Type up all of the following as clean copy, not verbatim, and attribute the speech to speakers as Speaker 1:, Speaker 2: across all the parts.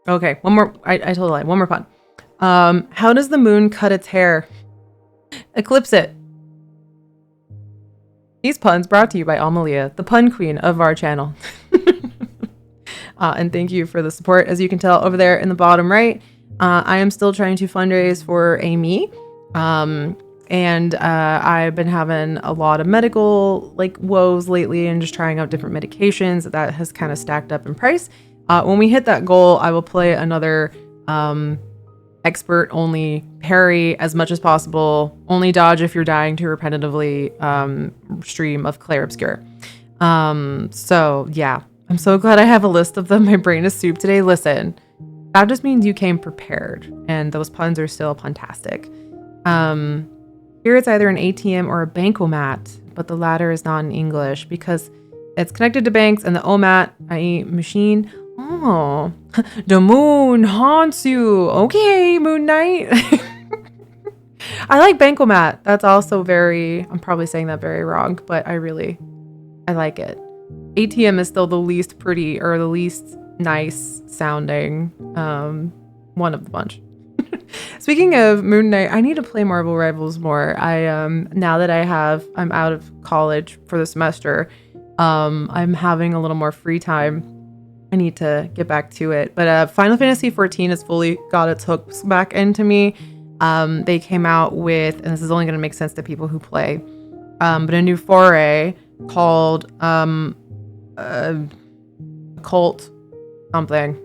Speaker 1: Okay, one more. I told a lie. One more pun. How does the moon cut its hair? Eclipse it. These puns brought to you by Amalia, the pun queen of our channel. And thank you for the support. As you can tell over there in the bottom right, I am still trying to fundraise for Amy. And I've been having a lot of medical woes lately and just trying out different medications. That has kind of stacked up in price. When we hit that goal, I will play another expert only parry as much as possible. Only dodge if you're dying to repetitively stream of Claire Obscure. So yeah, I'm so glad I have a list of them. My brain is soup today. Listen, that just means you came prepared, and those puns are still puntastic. Here it's either an ATM or a bankomat, but the latter is not in English because it's connected to banks, and the OMAT, i.e. machine. Oh, the moon haunts you. Okay, Moon Knight. I like bankomat. That's also I'm probably saying that very wrong, but I like it. ATM is still the least pretty or the least nice sounding one of the bunch. Speaking of Moon Knight, I need to play Marvel Rivals more. Now that I'm out of college for the semester, I'm having a little more free time. I need to get back to it. But Final Fantasy XIV has fully got its hooks back into me. They came out with, and this is only going to make sense to people who play, but a new foray called Occult something.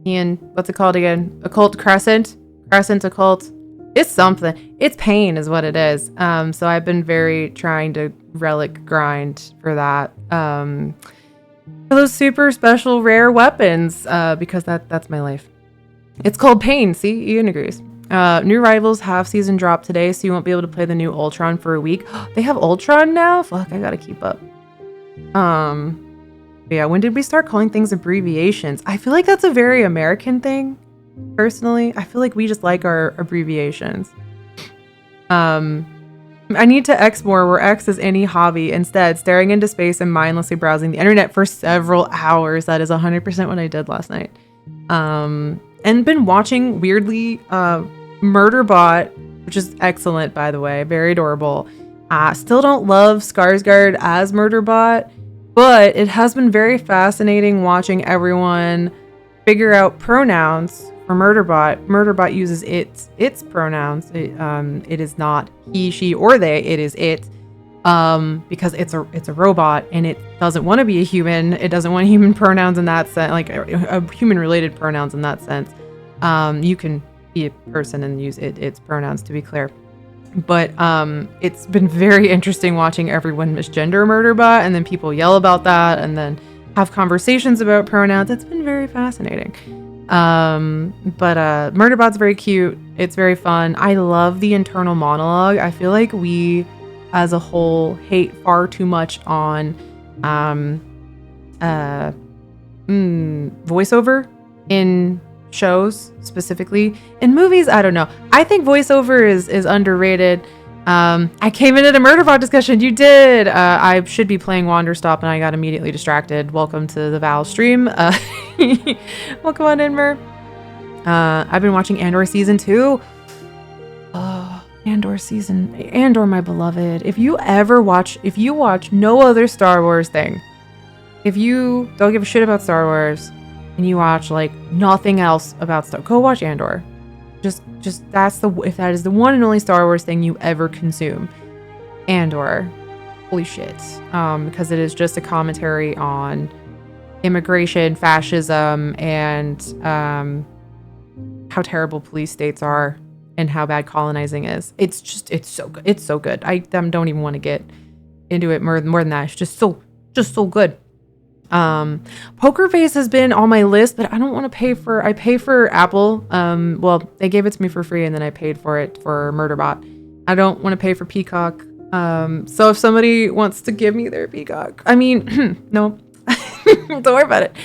Speaker 1: Ian, what's it called again? Occult Crescent Occult. It's something. It's pain is what it is. So I've been very trying to relic grind for that. For those super special rare weapons, because that's my life. It's called pain. See, Ian agrees. New Rivals half season drop today, so you won't be able to play the new Ultron for a week. They have Ultron now? Fuck, I gotta keep up. Yeah, when did we start calling things abbreviations? I feel like that's a very American thing, personally. I feel like we just like our abbreviations. I need to X more, where X is any hobby. Instead, staring into space and mindlessly browsing the internet for several hours. That is 100% what I did last night. And been watching, weirdly, Murderbot, which is excellent, by the way. Very adorable. Still don't love Skarsgård as Murderbot, but it has been very fascinating watching everyone figure out pronouns for Murderbot. Murderbot uses its pronouns. It is not he, she, or they. It is it, because it's a robot and it doesn't want to be a human. It doesn't want human pronouns in that sense, like human-related pronouns in that sense. You can be a person and use its pronouns, to be clear. But it's been very interesting watching everyone misgender Murderbot, and then people yell about that, and then have conversations about pronouns. It's been very fascinating. But Murderbot's very cute. It's very fun. I love the internal monologue. I feel like we, as a whole, hate far too much on voiceover in shows specifically. In movies, I don't know. I think voiceover is underrated. I came in at a Murderbot discussion. You did. I should be playing Wanderstop and I got immediately distracted. Welcome to the Val stream. Welcome on in, Mer. I've been watching Andor season 2. Andor, my beloved. If you watch no other Star Wars thing, if you don't give a shit about Star Wars and you watch like nothing else about go watch Andor. Just if that is the one and only Star Wars thing you ever consume, Andor, holy shit, because it is just a commentary on immigration, fascism, and how terrible police states are and how bad colonizing is. It's so good. It's so good. I don't even want to get into it more than that. It's just so good. Poker Face has been on my list, but I don't want to I pay for Apple. Well, they gave it to me for free and then I paid for it for Murderbot. I don't want to pay for Peacock. So if somebody wants to give me their Peacock, I mean, no, don't worry about it.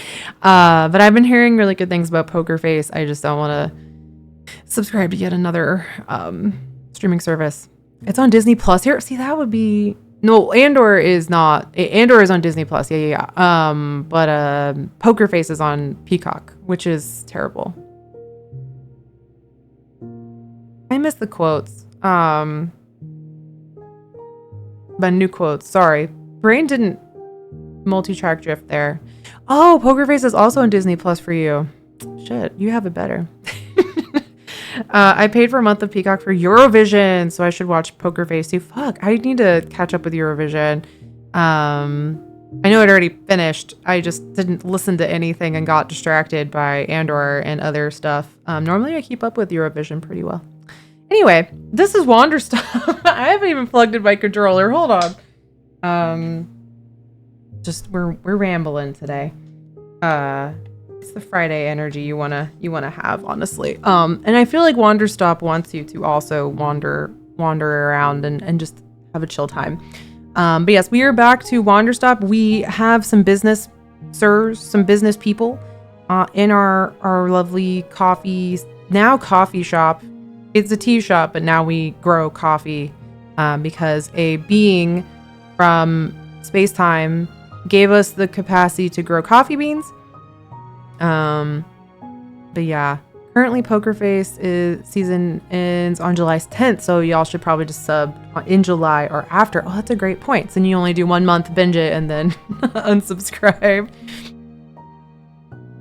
Speaker 1: But I've been hearing really good things about Poker Face. I just don't want to subscribe to yet another, streaming service. It's on Disney Plus here. See, that would be No, Andor is not. Andor is on Disney Plus. Yeah. But Poker Face is on Peacock, which is terrible. I miss the quotes. But new quotes. Sorry, brain didn't multi-track drift there. Oh, Poker Face is also on Disney Plus for you. Shit, you have it better. I paid for a month of Peacock for Eurovision, so I should watch Poker Face too. Fuck, I need to catch up with Eurovision. I know it already finished. I just didn't listen to anything and got distracted by Andor and other stuff. Normally I keep up with Eurovision pretty well. Anyway, this is Wanderstop. I haven't even plugged in my controller. Hold on. Just we're rambling today. It's the Friday energy you wanna have, honestly. And I feel like Wanderstop wants you to also wander around and just have a chill time. But yes, we are back to Wanderstop. We have some business people in our lovely coffee shop. It's a tea shop, but now we grow coffee because a being from space-time gave us the capacity to grow coffee beans. But yeah, currently Poker Face season ends on July 10th, so y'all should probably just sub in July or after. Oh, that's a great point. So you only do 1 month, binge it, and then unsubscribe.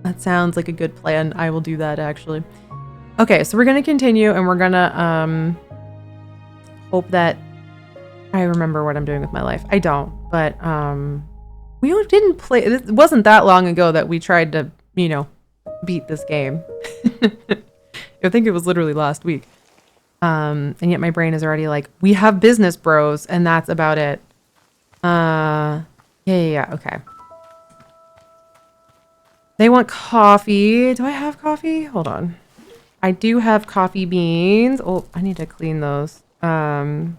Speaker 1: That sounds like a good plan. I will do that, actually. Okay, so we're gonna continue, and we're gonna hope that I remember what I'm doing with my life. I don't, but we didn't play. It wasn't that long ago that we tried to, beat this game. I think it was literally last week. And yet my brain is already like, we have business bros, and that's about it. Yeah, okay. They want coffee. Do I have coffee? Hold on. I do have coffee beans. Oh, I need to clean those. I'm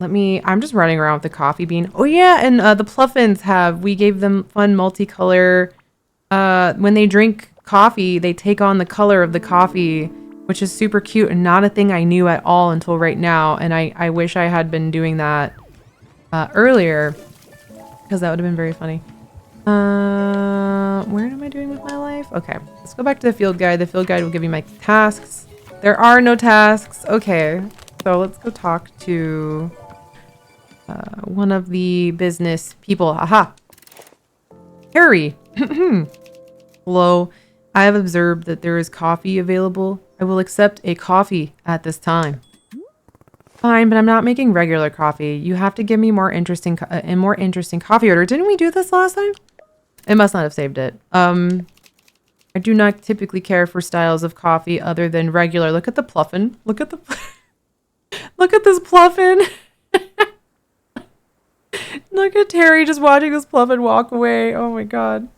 Speaker 1: just running around with the coffee bean. Oh yeah, and the Pluffins we gave them fun multicolor. When they drink coffee, they take on the color of the coffee, which is super cute and not a thing I knew at all until right now. And I wish I had been doing that earlier, because that would have been very funny. Where am I doing with my life? Okay, let's go back to the field guide. The field guide will give you my tasks. There are no tasks. Okay, so let's go talk to one of the business people. Aha! Harry! Hello. I have observed that there is coffee available. I will accept a coffee at this time. Fine, but I'm not making regular coffee. You have to give me more interesting coffee order. Didn't we do this last time? It must not have saved it. I do not typically care for styles of coffee other than regular. Look at the Pluffin. Look at this Pluffin. Look at Terry just watching this Pluffin walk away. Oh my god.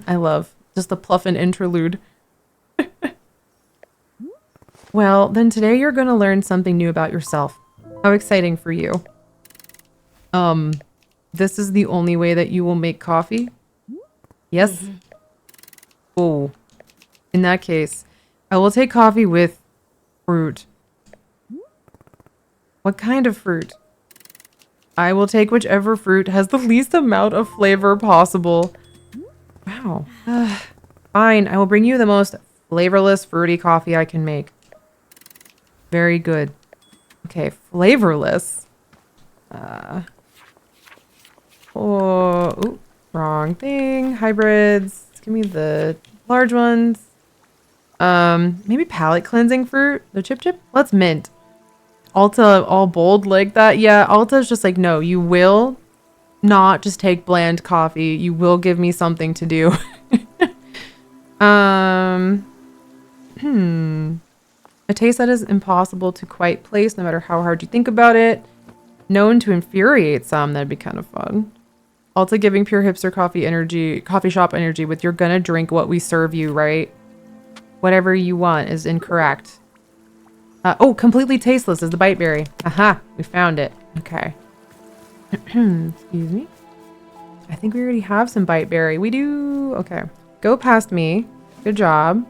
Speaker 1: I love just the Pluffin interlude. Well, then today you're going to learn something new about yourself. How exciting for you. This is the only way that you will make coffee? Yes? Oh. In that case, I will take coffee with fruit. What kind of fruit? I will take whichever fruit has the least amount of flavor possible. Wow. Fine, I will bring you the most flavorless fruity coffee I can make. Very good. Okay, flavorless. Ooh, wrong thing. Hybrids. Give me the large ones. Maybe palate cleansing fruit. The chip. Let's mint. Alta all bold like that. Yeah, Alta's just like, no, you will not just take bland coffee. You will give me something to do. A taste that is impossible to quite place, no matter how hard you think about it. Known to infuriate some. That'd be kind of fun. Alta giving pure hipster coffee shop energy with you're gonna drink what we serve you, right? Whatever you want is incorrect. Oh, completely tasteless is the bite berry. Aha, we found it. Okay. Excuse me. I think we already have some bite berry. We do. Okay. Go past me. Good job.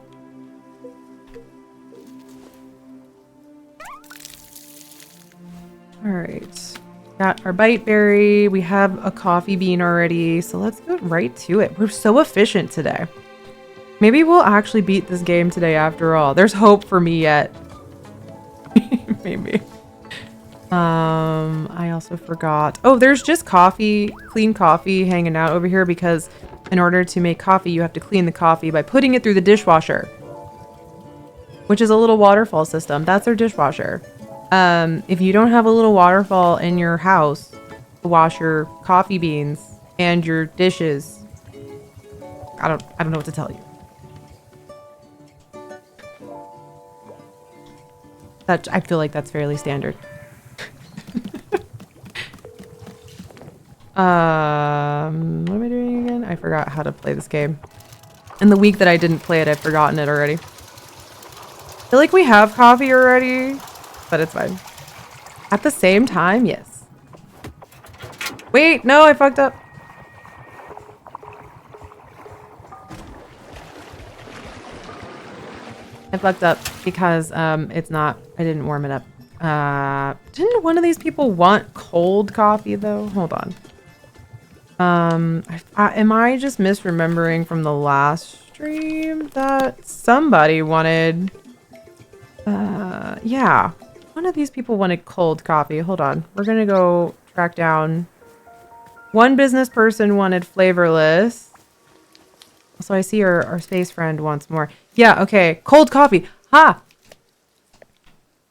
Speaker 1: All right. Got our bite berry. We have a coffee bean already. So let's get right to it. We're so efficient today. Maybe we'll actually beat this game today after all. There's hope for me yet. Maybe. I also forgot. Oh, there's just coffee, clean coffee hanging out over here because in order to make coffee, you have to clean the coffee by putting it through the dishwasher, which is a little waterfall system. That's our dishwasher. If you don't have a little waterfall in your house to wash your coffee beans and your dishes, I don't know what to tell you. I feel like that's fairly standard. What am I doing again? I forgot how to play this game. And the week that I didn't play it, I've forgotten it already. I feel like we have coffee already, but it's fine. At the same time, yes. Wait, no, I fucked up. I fucked up because it's not, I didn't warm it up. Didn't one of these people want cold coffee though? Hold on. Am I just misremembering from the last stream that somebody wanted, yeah, one of these people wanted cold coffee. Hold on. We're gonna go track down. One business person wanted flavorless. So I see our space friend wants more. Yeah, okay. Cold coffee. Ha!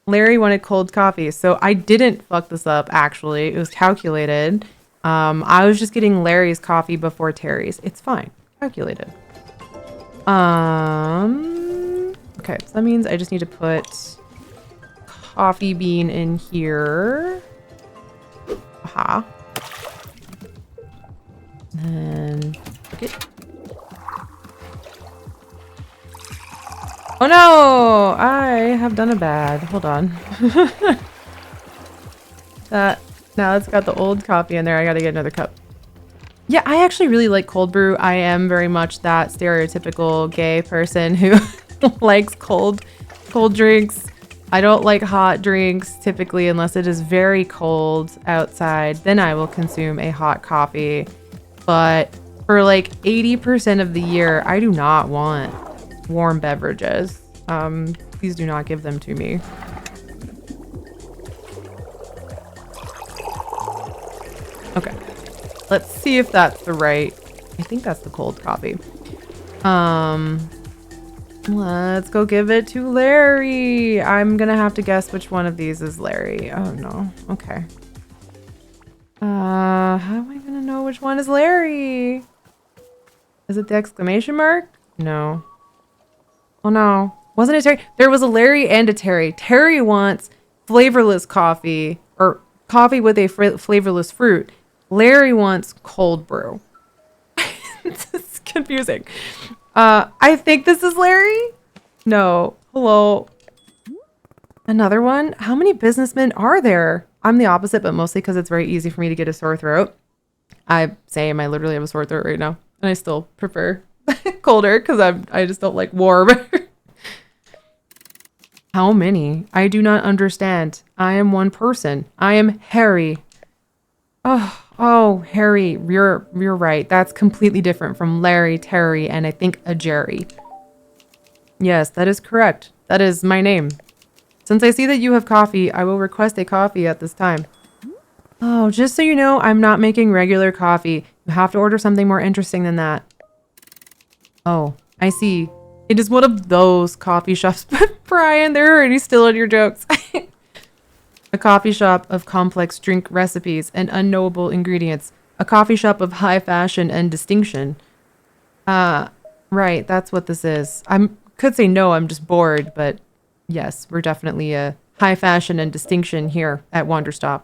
Speaker 1: Larry wanted cold coffee. So I didn't fuck this up, actually. It was calculated. I was just getting Larry's coffee before Terry's. It's fine. Calculated. Okay, so that means I just need to put coffee bean in here. Aha. And cook it. Oh no! I have done a bad. Hold on. Now it's got the old coffee in there. I gotta get another cup. Yeah, I actually really like cold brew. I am very much that stereotypical gay person who likes cold drinks. I don't like hot drinks typically unless it is very cold outside. Then I will consume a hot coffee. But for like 80% of the year, I do not want warm beverages. Please do not give them to me. Okay, let's see if that's the right. I think that's the cold coffee. Let's go give it to Larry. I'm gonna have to guess which one of these is Larry. Oh no. Okay. How am I gonna know which one is Larry? Is it the exclamation mark? No. Oh no. Wasn't it Terry? There was a Larry and a Terry. Terry wants flavorless coffee or coffee with a flavorless fruit. Larry wants cold brew. It's confusing. I think this is Larry. No. Hello. Another one? How many businessmen are there? I'm the opposite, but mostly because it's very easy for me to get a sore throat. I literally have a sore throat right now. And I still prefer colder because I just don't like warm. How many? I do not understand. I am one person. I am Harry. Oh, Harry, you're right. That's completely different from Larry, Terry, and I think a Jerry. Yes, that is correct. That is my name. Since I see that you have coffee, I will request a coffee at this time. Oh, just so you know, I'm not making regular coffee. You have to order something more interesting than that. Oh, I see. It is one of those coffee shops. But Brian, they're already stealing your jokes. A coffee shop of complex drink recipes and unknowable ingredients. A coffee shop of high fashion and distinction. Right, that's what this is. Could say no, I'm just bored, but yes, we're definitely a high fashion and distinction here at Wanderstop.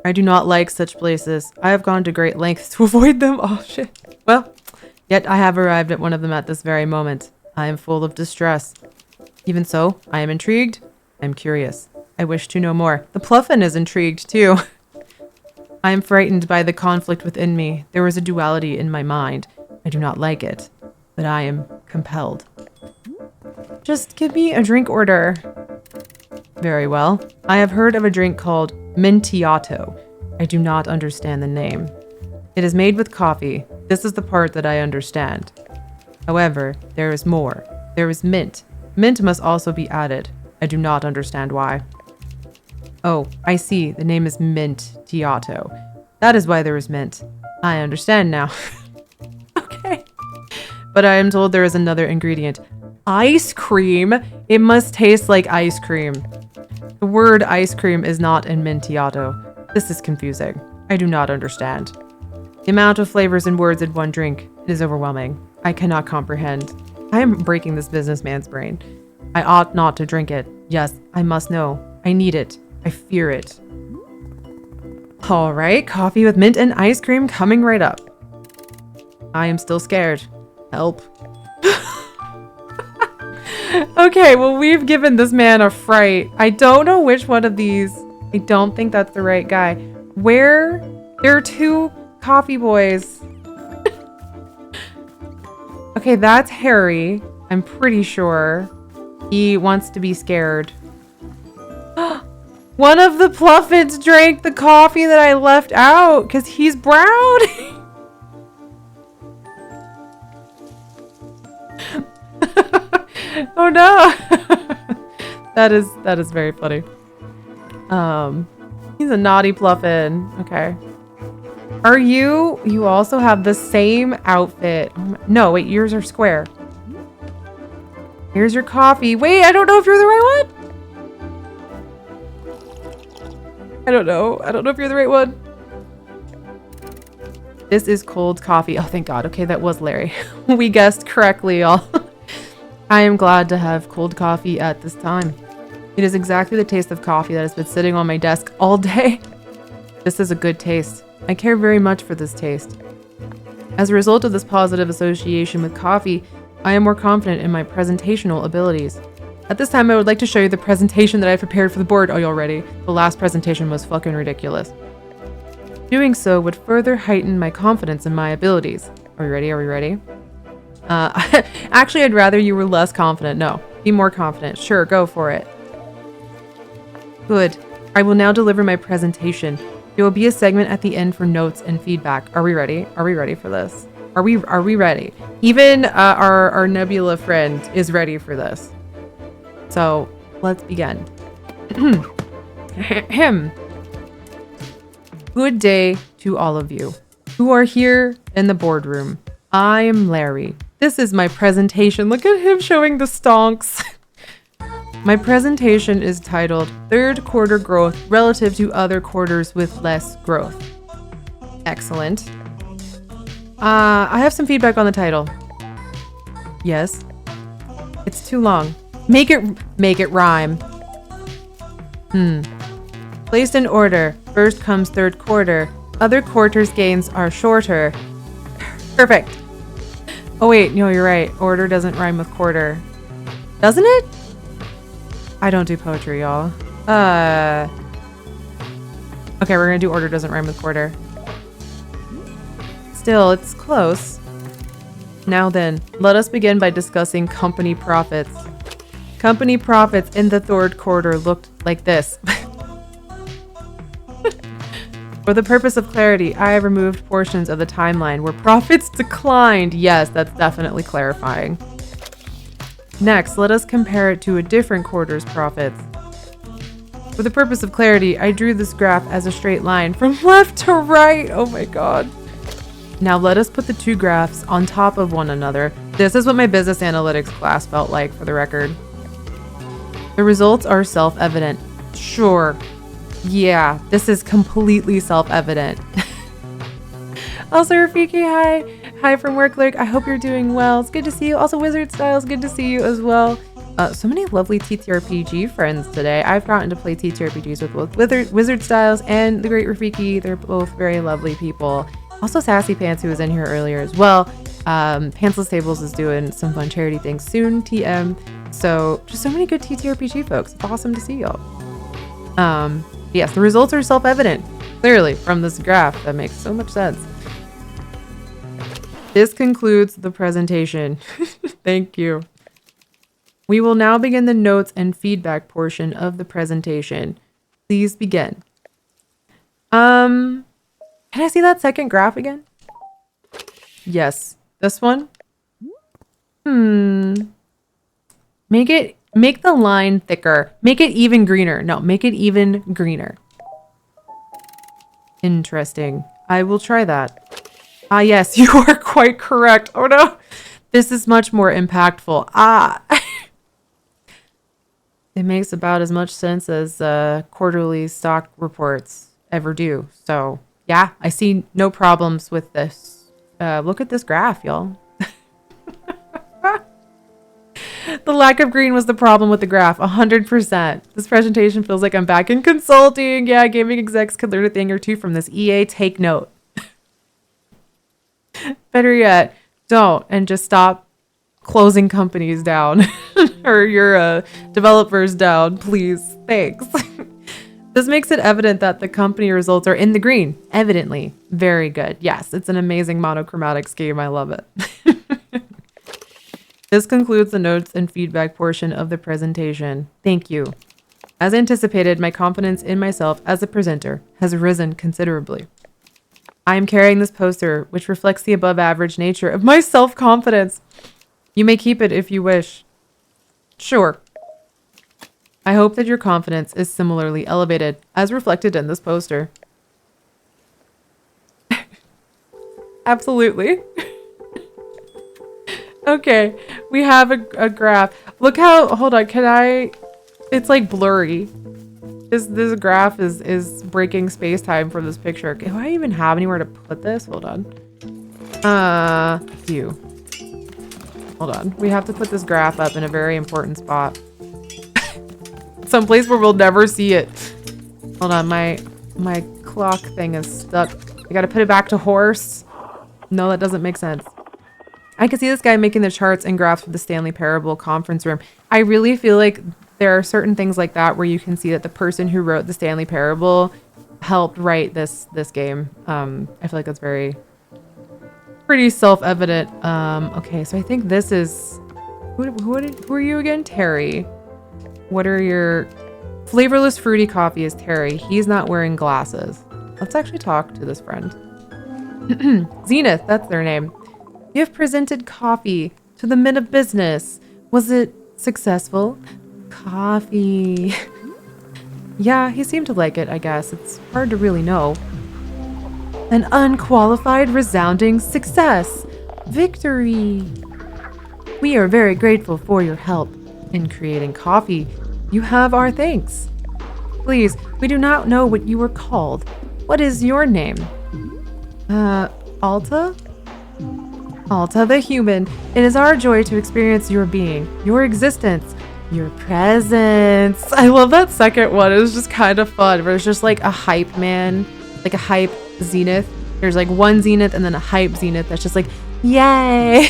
Speaker 1: I do not like such places. I have gone to great lengths to avoid them. Oh shit. Well, yet I have arrived at one of them at this very moment. I am full of distress. Even so, I am intrigued. I am curious. I wish to know more. The Pluffin is intrigued too. I am frightened by the conflict within me. There is a duality in my mind. I do not like it, but I am compelled. Just give me a drink order. Very well. I have heard of a drink called Mintiato. I do not understand the name. It is made with coffee. This is the part that I understand. However, there is more. There is mint. Mint must also be added. I do not understand why. Oh, I see. The name is Mintiato. That is why there is mint. I understand now. Okay. But I am told there is another ingredient. Ice cream? It must taste like ice cream. The word ice cream is not in Mintiato. This is confusing. I do not understand. The amount of flavors and words in one drink, it is overwhelming. I cannot comprehend. I am breaking this businessman's brain. I ought not to drink it. Yes, I must know. I need it. I fear it. All right, coffee with mint and ice cream coming right up. I am still scared. Help. Okay, well, we've given this man a fright. I don't know which one of these. I don't think that's the right guy. Where? There are two coffee boys. Okay, that's Harry. I'm pretty sure. He wants to be scared. One of the Pluffins drank the coffee that I left out because he's brown. Oh no. That is very funny. He's a naughty Pluffin. Okay. Are you also have the same outfit? No, wait, yours are square. Here's your coffee. Wait, I don't know if you're the right one. I don't know. I don't know if you're the right one. This is cold coffee. Oh, thank God. Okay, that was Larry. We guessed correctly, y'all. I am glad to have cold coffee at this time. It is exactly the taste of coffee that has been sitting on my desk all day. This is a good taste. I care very much for this taste. As a result of this positive association with coffee, I am more confident in my presentational abilities. At this time, I would like to show you the presentation that I prepared for the board. Oh, y'all ready? The last presentation was fucking ridiculous. Doing so would further heighten my confidence in my abilities. Are we ready? Are we ready? Actually, I'd rather you were less confident. No, be more confident. Sure, go for it. Good. I will now deliver my presentation. There will be a segment at the end for notes and feedback. Are we ready? Are we ready for this? Are we ready? Even our Nebula friend is ready for this. So let's begin. Good day to all of you who are here in the boardroom. I'm Larry. This is my presentation. Look at him showing the stonks. My presentation is titled Third Quarter Growth Relative to Other Quarters with Less Growth. Excellent. I have some feedback on the title. Yes. It's too long. Make it rhyme. Placed in order. First comes third quarter. Other quarters' gains are shorter. Perfect. Oh wait, no, you're right. Order doesn't rhyme with quarter. Doesn't it? I don't do poetry, y'all. Okay, we're gonna do order doesn't rhyme with quarter. Still, it's close. Now then, let us begin by discussing company profits. Company profits in the third quarter looked like this. For the purpose of clarity, I have removed portions of the timeline where profits declined. Yes, that's definitely clarifying. Next, let us compare it to a different quarter's profits. For the purpose of clarity, I drew this graph as a straight line from left to right. Oh my God. Now let us put the two graphs on top of one another. This is what my business analytics class felt like, for the record. The results are self-evident. Sure. Yeah, this is completely self-evident. Also, Rafiki, hi. Hi from work, Lurk. I hope you're doing well. It's good to see you. Also, Wizard Styles, good to see you as well. So many lovely TTRPG friends today. I've gotten to play TTRPGs with both Wizard Styles and the great Rafiki. They're both very lovely people. Also, Sassy Pants, who was in here earlier as well. Pantsless Tables is doing some fun charity things soon, TM. So, just so many good TTRPG folks. It's awesome to see y'all. Yes, the results are self-evident. Clearly, from this graph. That makes so much sense. This concludes the presentation. Thank you. We will now begin the notes and feedback portion of the presentation. Please begin. Can I see that second graph again? Yes. This one? Make the line thicker. Make it even greener. No, make it even greener. Interesting. I will try that. Ah, yes, you are quite correct. Oh no. This is much more impactful. Ah. It makes about as much sense as quarterly stock reports ever do. So, yeah, I see no problems with this. Look at this graph, y'all. The lack of green was the problem with the graph, 100%. This presentation feels like I'm back in consulting. Yeah, gaming execs could learn a thing or two from this. EA, take note. Better yet, don't, and just stop closing companies down or your developers down, please. Thanks. This makes it evident that the company results are in the green. Evidently. Very good. Yes, it's an amazing monochromatic scheme. I love it. This concludes the notes and feedback portion of the presentation. Thank you. As anticipated, my confidence in myself as a presenter has risen considerably. I am carrying this poster, which reflects the above average nature of my self-confidence. You may keep it if you wish. Sure. I hope that your confidence is similarly elevated, as reflected in this poster. Absolutely. Okay, we have a graph. Look how, hold on, it's like blurry. This graph is breaking space-time from this picture. Do I even have anywhere to put this? Hold on. View. Hold on. We have to put this graph up in a very important spot. Someplace where we'll never see it. Hold on, my clock thing is stuck. I gotta put it back to horse. No, that doesn't make sense. I can see this guy making the charts and graphs for the Stanley Parable conference room. I really feel like there are certain things like that where you can see that the person who wrote the Stanley Parable helped write this game. I feel like that's pretty self-evident. Okay, so I think this is who are you again? Terry. What are your flavorless fruity coffee is Terry. He's not wearing glasses. Let's actually talk to this friend. Zenith, that's their name. You have presented coffee to the men of business. Was it successful? Coffee. Yeah, he seemed to like it, I guess. It's hard to really know. An unqualified, resounding success. Victory. We are very grateful for your help in creating coffee. You have our thanks. Please, we do not know what you were called. What is your name? Alta? Alta the human. It is our joy to experience your being, your existence, your presence. I love that second one. It was just kind of fun. Where it's just like a hype man, like a hype zenith. There's like one zenith and then a hype zenith that's just like, yay.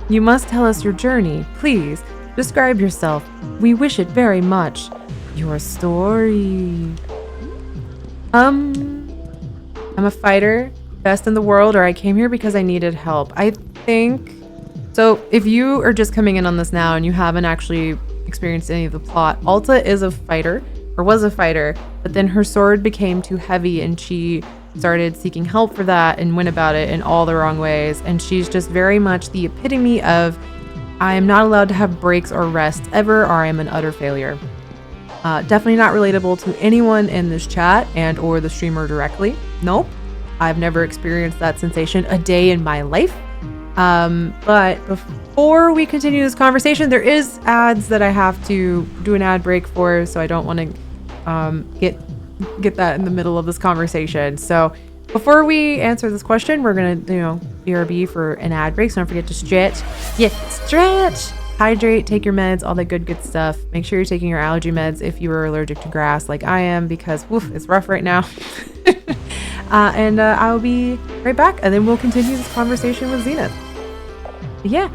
Speaker 1: You must tell us your journey. Please describe yourself. We wish it very much. Your story. I'm a fighter. Best in the world, or I came here because I needed help. I think so. If you are just coming in on this now and you haven't actually experienced any of the plot, Alta is a fighter, or was a fighter, but then her sword became too heavy and she started seeking help for that and went about it in all the wrong ways. And she's just very much the epitome of, I am not allowed to have breaks or rest ever, or I am an utter failure. Definitely not relatable to anyone in this chat and or the streamer directly. Nope. I've never experienced that sensation a day in my life. But before we continue this conversation, there is ads that I have to do an ad break for, so I don't want to get that in the middle of this conversation. So before we answer this question, we're gonna, BRB for an ad break. So don't forget to stretch. Yeah, stretch. Hydrate, take your meds, all that good stuff. Make sure you're taking your allergy meds if you are allergic to grass like I am, because woof, it's rough right now. And I'll be right back, and then we'll continue this conversation with Zenith. Yeah.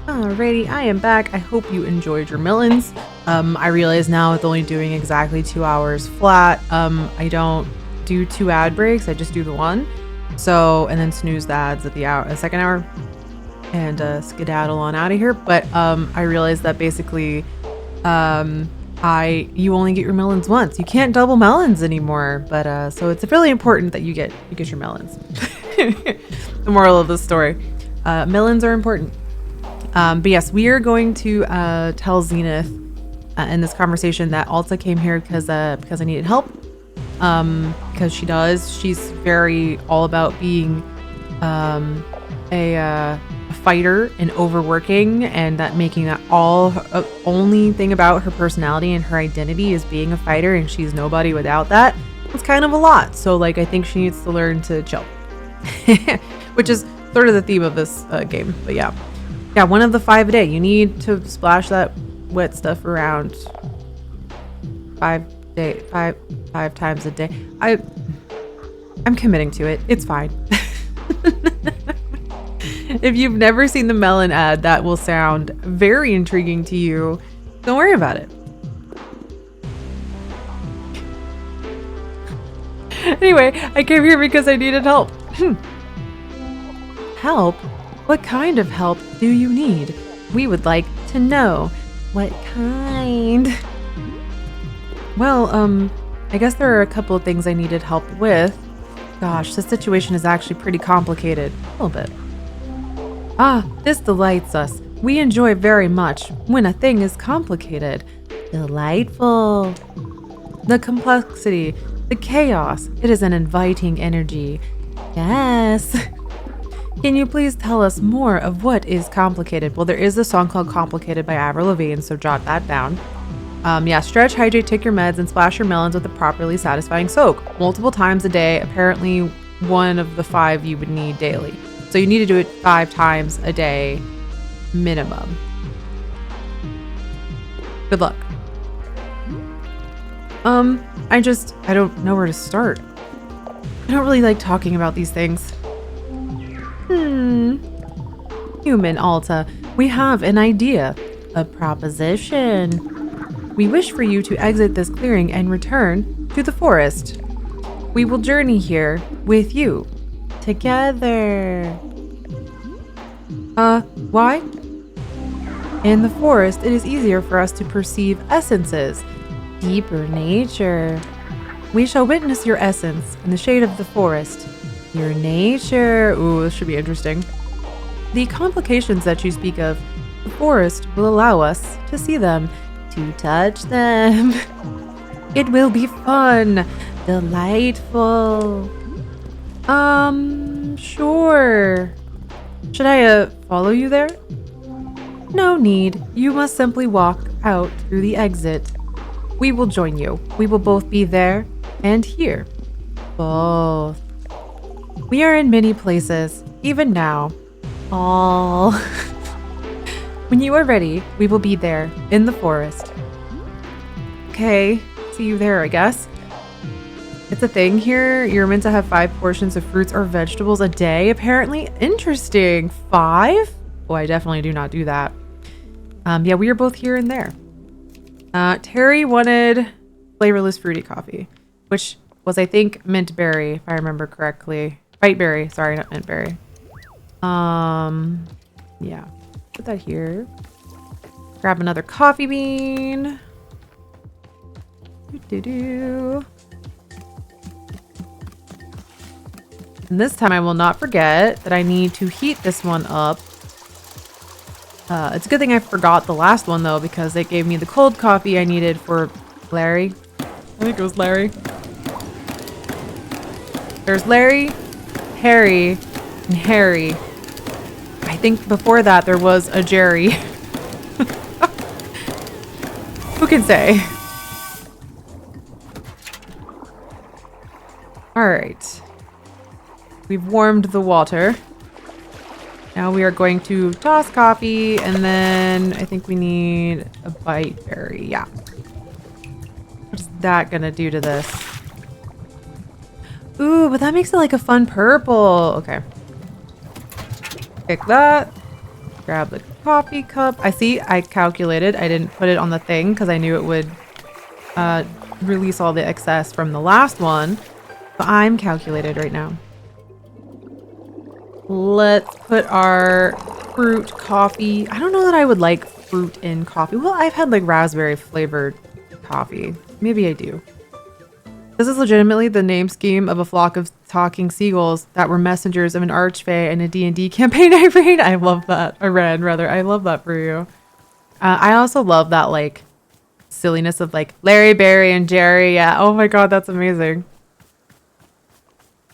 Speaker 1: Alrighty, I am back. I hope you enjoyed your melons. I realize now it's only doing exactly 2 hours flat. I don't do 2 ad breaks. I just do the one. So, and then snooze the ads at the second hour, and skedaddle on out of here. But I realized that basically you only get your melons once. You can't double melons anymore. But so it's really important that you get your melons. The moral of the story. Melons are important. But yes, we are going to tell Zenith in this conversation that Alta came here because I needed help. Because she does. She's very all about being a fighter and overworking, and that making that only thing about her personality and her identity is being a fighter, and she's nobody without that. It's kind of a lot. So like I think she needs to learn to chill. Which is sort of the theme of this game. But yeah, 1 of the 5 a day. You need to splash that wet stuff around 5 times a day. I'm committing to it. It's fine. If you've never seen the melon ad, that will sound very intriguing to you. Don't worry about it. Anyway, I came here because I needed help. Help? What kind of help do you need? We would like to know. What kind? Well, I guess there are a couple of things I needed help with. Gosh, the situation is actually pretty complicated. A little bit. Ah, this delights us. We enjoy very much when a thing is complicated. Delightful. The complexity, the chaos, it is an inviting energy. Yes. Can you please tell us more of what is complicated? Well, there is a song called Complicated by Avril Lavigne, so jot that down. Yeah, stretch, hydrate, take your meds, and splash your melons with a properly satisfying soak. Multiple times a day, apparently 1 of the 5 you would need daily. So you need to do it 5 times a day minimum. Good luck. I don't know where to start. I don't really like talking about these things. Human Alta, we have an idea, a proposition. We wish for you to exit this clearing and return to the forest. We will journey here with you, together. Why? In the forest, it is easier for us to perceive essences, deeper nature. We shall witness your essence in the shade of the forest. Your nature. Ooh, this should be interesting. The complications that you speak of, the forest will allow us to see them, to touch them. It will be fun, delightful. Sure. Should I follow you there? No need. You must simply walk out through the exit. We will join you. We will both be there and here. Both. We are in many places, even now. All. When you are ready, we will be there in the forest. Okay, see you there, I guess. It's a thing here. You're meant to have 5 portions of fruits or vegetables a day, apparently. Interesting. 5? Oh, I definitely do not do that. Yeah, we are both here and there. Terry wanted flavorless fruity coffee, which was, I think, mint berry, if I remember correctly. White berry. Sorry, not mint berry. Yeah. Put that here. Grab another coffee bean. And this time I will not forget that I need to heat this one up. It's a good thing I forgot the last one though, because it gave me the cold coffee I needed for Larry. I think it was Larry. There's Larry, Harry, and Harry. I think before that there was a Jerry. Who can say? Alright. We've warmed the water. Now we are going to toss coffee, and then I think we need a bite berry. Yeah. What's that gonna do to this? Ooh, but that makes it like a fun purple. Okay. Pick that. Grab the coffee cup. I see, I calculated. I didn't put it on the thing because I knew it would release all the excess from the last one. But I'm calculated right now. Let's put our fruit coffee. I don't know that I would like fruit in coffee. Well, I've had like raspberry flavored Coffee. Maybe I do. This is legitimately the name scheme of a flock of talking seagulls that were messengers of an archfey in a D&D campaign I read. I love that. I read, rather. I love that for you. I also love that, like, silliness of, like, Larry, Barry, and Jerry. Yeah. Oh my god, that's amazing.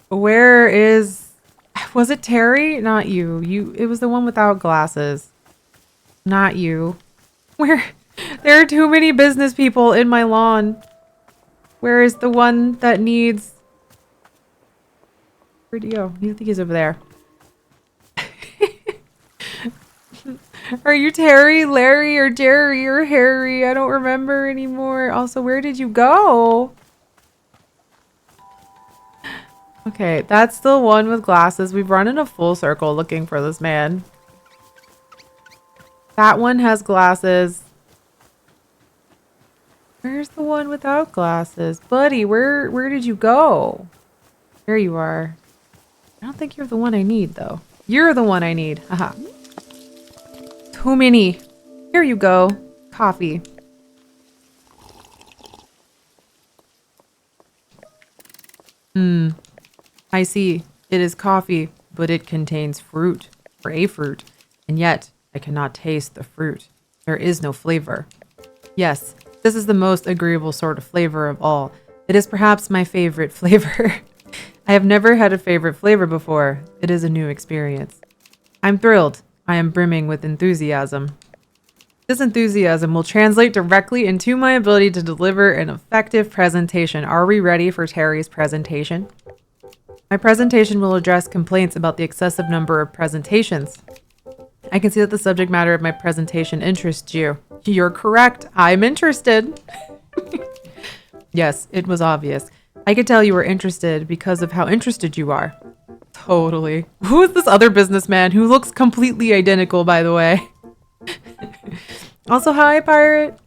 Speaker 1: Where is... Was it Terry? Not you. It was the one without glasses. Not you. Where... There are too many business people in my lawn. Where is the one that needs... Where'd he go? I think he's over there. Are you Terry, Larry, or Jerry, or Harry? I don't remember anymore. Also, where did you go? Okay, that's the one with glasses. We've run in a full circle looking for this man. That one has glasses. Where's the one without glasses? Buddy, where did you go? There you are. I don't think you're the one I need, though. You're the one I need. Haha. Too many. Here you go. Coffee. I see. It is coffee, but it contains fruit, or a fruit, and yet I cannot taste the fruit. There is no flavor. Yes, this is the most agreeable sort of flavor of all. It is perhaps my favorite flavor. I have never had a favorite flavor before. It is a new experience. I'm thrilled. I am brimming with enthusiasm. This enthusiasm will translate directly into my ability to deliver an effective presentation. Are we ready for Terry's presentation? My presentation will address complaints about the excessive number of presentations. I can see that the subject matter of my presentation interests you. You're correct. I'm interested. Yes, it was obvious. I could tell you were interested because of how interested you are. Totally. Who is this other businessman who looks completely identical, by the way? Also, hi, pirate.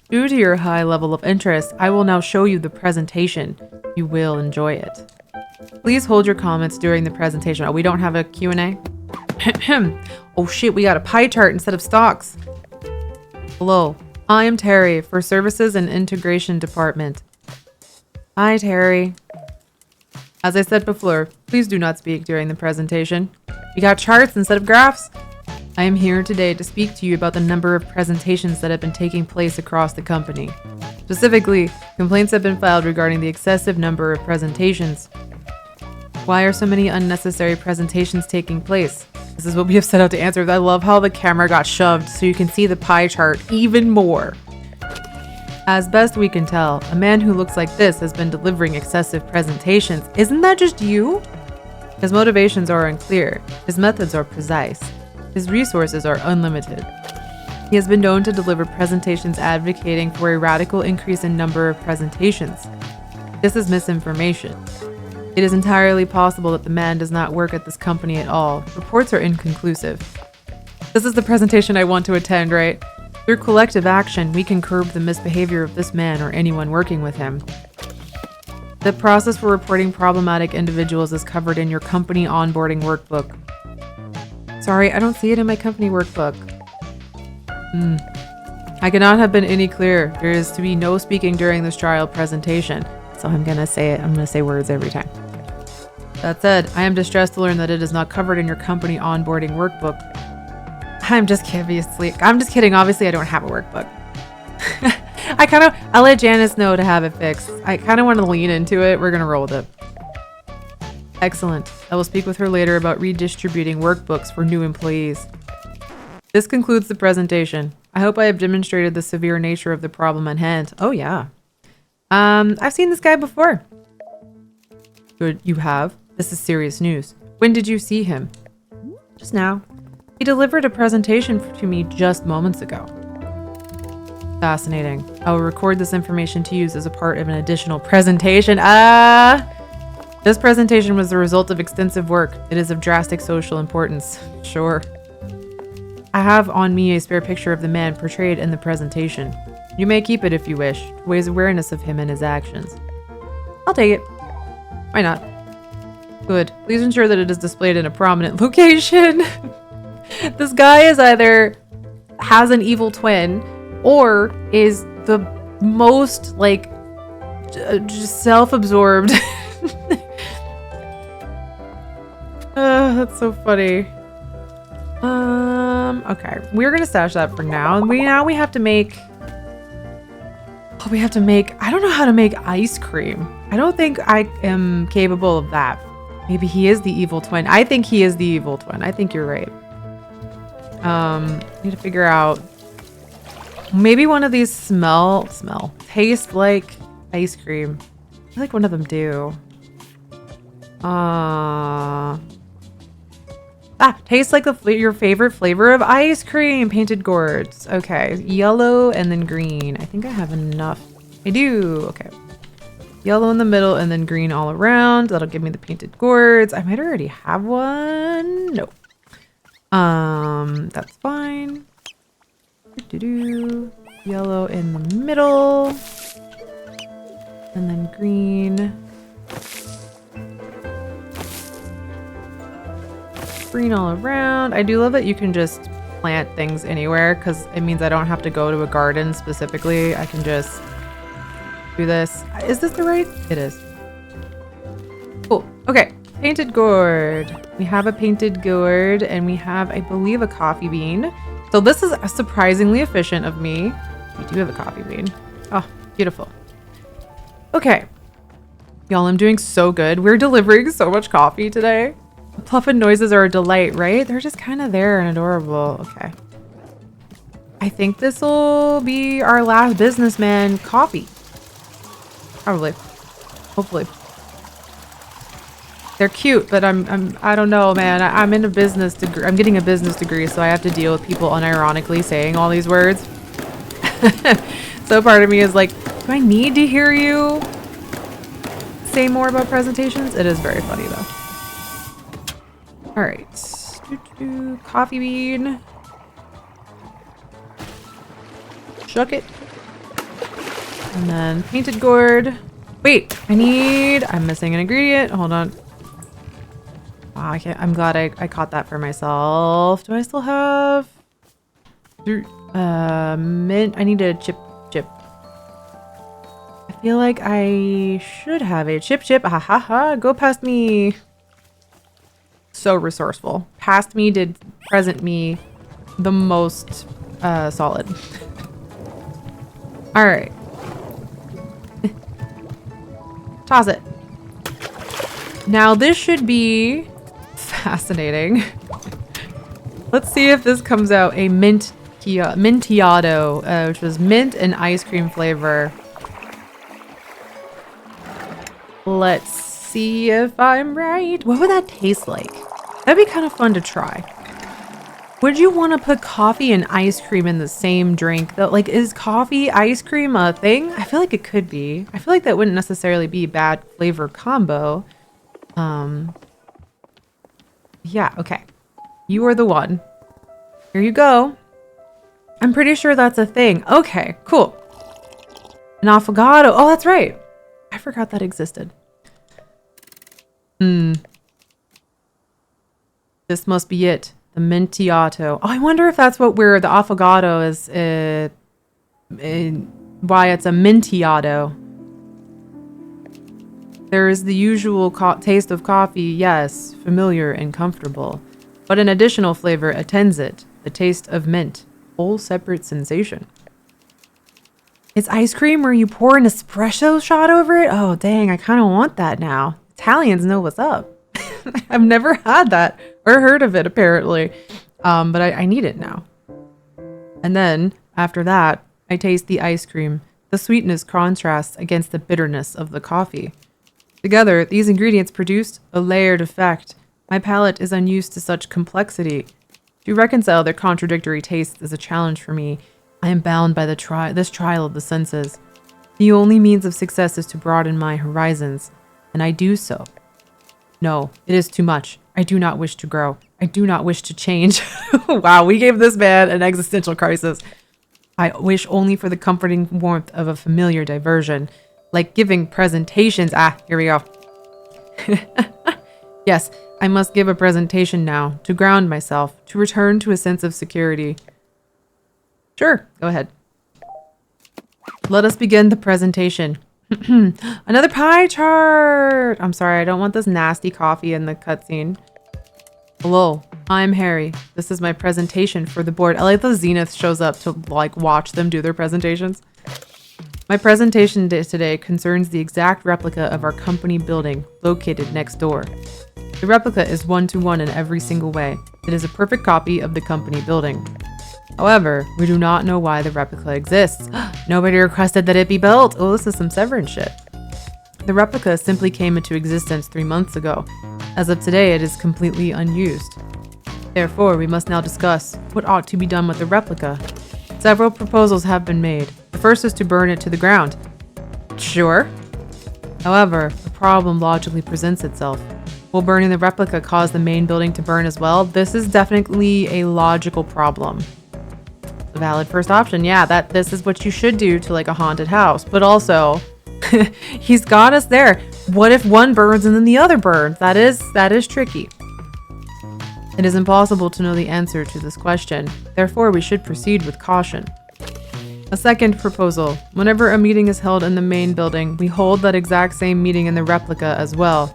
Speaker 1: Due to your high level of interest, I will now show you the presentation. You will enjoy it. Please hold your comments during the presentation. Oh, we don't have a Q&A? Oh shit, we got a pie chart instead of stocks. Hello, I am Terry for Services and Integration Department. Hi, Terry. As I said before, please do not speak during the presentation. We got charts instead of graphs. I am here today to speak to you about the number of presentations that have been taking place across the company. Specifically, complaints have been filed regarding the excessive number of presentations. Why are so many unnecessary presentations taking place? This is what we have set out to answer. I love how the camera got shoved so you can see the pie chart even more. As best we can tell, a man who looks like this has been delivering excessive presentations. Isn't that just you? His motivations are unclear. His methods are precise. His resources are unlimited. He has been known to deliver presentations advocating for a radical increase in number of presentations. This is misinformation. It is entirely possible that the man does not work at this company at all. Reports are inconclusive. This is the presentation I want to attend, right? Through collective action, we can curb the misbehavior of this man or anyone working with him. The process for reporting problematic individuals is covered in your company onboarding workbook. Sorry, I don't see it in my company workbook. I cannot have been any clearer. There is to be no speaking during this trial presentation. So I'm gonna say it. I'm gonna say words every time. That said, I am distressed to learn that it is not covered in your company onboarding workbook. I'm just kidding. Obviously, I don't have a workbook. I'll let Janice know to have it fixed. I kind of want to lean into it. We're gonna roll with it. Excellent. I will speak with her later about redistributing workbooks for new employees. This concludes the presentation. I hope I have demonstrated the severe nature of the problem at hand. Oh yeah. I've seen this guy before. Good, you have? This is serious news. When did you see him? Just now. He delivered a presentation to me just moments ago. Fascinating. I will record this information to use as a part of an additional presentation. This presentation was the result of extensive work. It is of drastic social importance. Sure. I have on me a spare picture of the man portrayed in the presentation. You may keep it if you wish, to raise awareness of him and his actions. I'll take it. Why not? Good. Please ensure that it is displayed in a prominent location. This guy is either has an evil twin or is the most like just self-absorbed. That's so funny. Okay, we're gonna stash that for now. We have to make. Oh, we have to make. I don't know how to make ice cream. I don't think I am capable of that. Maybe he is the evil twin. I think he is the evil twin. I think you're right. Need to figure out. Maybe one of these taste like ice cream. I feel like one of them do. Tastes like your favorite flavor of ice cream. Painted gourds. Okay, yellow and then green. I think I have enough. I do. Okay. Yellow in the middle and then green all around. That'll give me the painted gourds. I might already have one. No. That's fine. Yellow in the middle. And then green. Green all around. I do love that you can just plant things anywhere because it means I don't have to go to a garden specifically. I can just do this. Is this the right? It is. Cool. Okay. Painted gourd. We have a painted gourd and we have, I believe, a coffee bean. So this is surprisingly efficient of me. We do have a coffee bean. Oh, beautiful. Okay. Y'all, I'm doing so good. We're delivering so much coffee today. The puffin noises are a delight, right? They're just kind of there and adorable. Okay. I think this will be our last businessman coffee. Probably. Hopefully. They're cute, but I don't know, man. I'm in a business degree. I'm getting a business degree, so I have to deal with people unironically saying all these words. So part of me is like, do I need to hear you say more about presentations? It is very funny though. All right, coffee bean. Shuck it. And then painted gourd. Wait, I'm missing an ingredient. Hold on. Wow, I'm glad I caught that for myself. Do I still have mint? I need a chip. I feel like I should have a chip. Ha ha ha. Go past me. So resourceful. Past me did present me the most solid. All right. Toss it. Now this should be fascinating. Let's see if this comes out a mintiado, which was mint and ice cream flavor. Let's see if I'm right. What would that taste like? That'd be kind of fun to try. Would you want to put coffee and ice cream in the same drink though? Like, is coffee ice cream a thing? I feel like it could be. I feel like that wouldn't necessarily be a bad flavor combo. Yeah, okay. You are the one. Here you go. I'm pretty sure that's a thing. Okay, cool. An affogato. Oh, that's right. I forgot that existed. This must be it. The mintiato. Oh, I wonder if that's what the affogato is, why it's a mintiado. There is the usual taste of coffee, yes, familiar and comfortable. But an additional flavor attends it, the taste of mint. Whole separate sensation. It's ice cream where you pour an espresso shot over it? Oh, dang, I kind of want that now. Italians know what's up. I've never had that or heard of it, apparently. But I need it now. And then, after that, I taste the ice cream. The sweetness contrasts against the bitterness of the coffee. Together, these ingredients produce a layered effect. My palate is unused to such complexity. To reconcile their contradictory tastes is a challenge for me. I am bound by this trial of the senses. The only means of success is to broaden my horizons, and I do so. No, it is too much. I do not wish to grow. I do not wish to change. Wow, we gave this man an existential crisis. I wish only for the comforting warmth of a familiar diversion. Like giving presentations. Here we go. Yes, I must give a presentation now, to ground myself, to return to a sense of security. Sure, go ahead. Let us begin the presentation. Another pie chart! I'm sorry, I don't want this nasty coffee in the cutscene. Hello, I'm Harry. This is my presentation for the board. I like the Zenith shows up to like watch them do their presentations. My presentation today concerns the exact replica of our company building located next door. The replica is one-to-one in every single way. It is a perfect copy of the company building. However, we do not know why the replica exists. Nobody requested that it be built. Oh, this is some Severance shit. The replica simply came into existence 3 months ago. As of today, it is completely unused. Therefore, we must now discuss what ought to be done with the replica. Several proposals have been made. The first is to burn it to the ground. Sure. However, a problem logically presents itself. Will burning the replica cause the main building to burn as well? This is definitely a logical problem. A valid first option. Yeah, this is what you should do to like a haunted house. But also, he's got us there. What if one burns and then the other burns? That is tricky. It is impossible to know the answer to this question. Therefore, we should proceed with caution. A second proposal. Whenever a meeting is held in the main building, we hold that exact same meeting in the replica as well.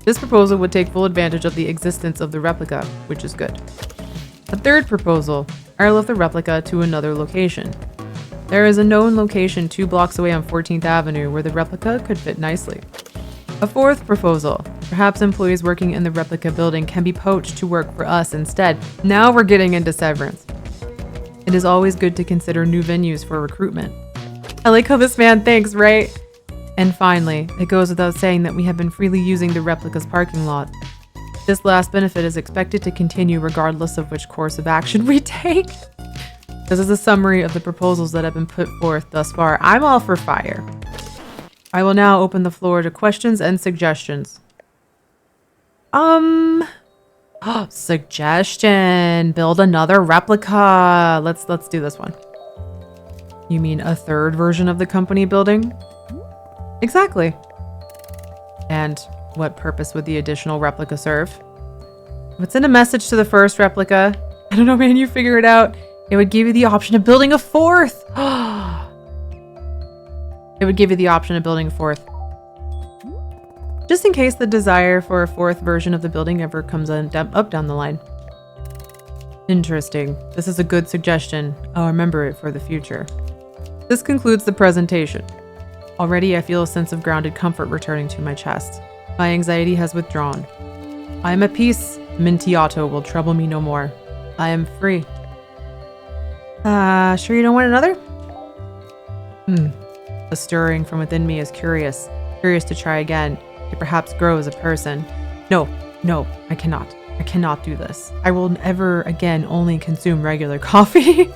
Speaker 1: This proposal would take full advantage of the existence of the replica, which is good. A third proposal. Airlift the replica to another location. There is a known location 2 blocks away on 14th Avenue where the replica could fit nicely. A fourth proposal. Perhaps employees working in the replica building can be poached to work for us instead. Now we're getting into Severance. It is always good to consider new venues for recruitment. I like how this man thinks, right? And finally, it goes without saying that we have been freely using the replica's parking lot. This last benefit is expected to continue regardless of which course of action we take. This is a summary of the proposals that have been put forth thus far. I'm all for fire. I will now open the floor to questions and suggestions. Suggestion. Build another replica. Let's do this one. You mean a third version of the company building? Exactly. And what purpose would the additional replica serve? If it's in a message to the first replica, I don't know, man, you figure it out. It would give you the option of building a fourth. It would give you the option of building a fourth. Just in case the desire for a fourth version of the building ever comes up down the line. Interesting. This is a good suggestion. I'll remember it for the future. This concludes the presentation. Already I feel a sense of grounded comfort returning to my chest. My anxiety has withdrawn. I am at peace. Mintiato will trouble me no more. I am free. Sure you don't want another? A stirring from within me is curious to try again, to perhaps grow as a person. No, I cannot. I cannot do this. I will never again only consume regular coffee.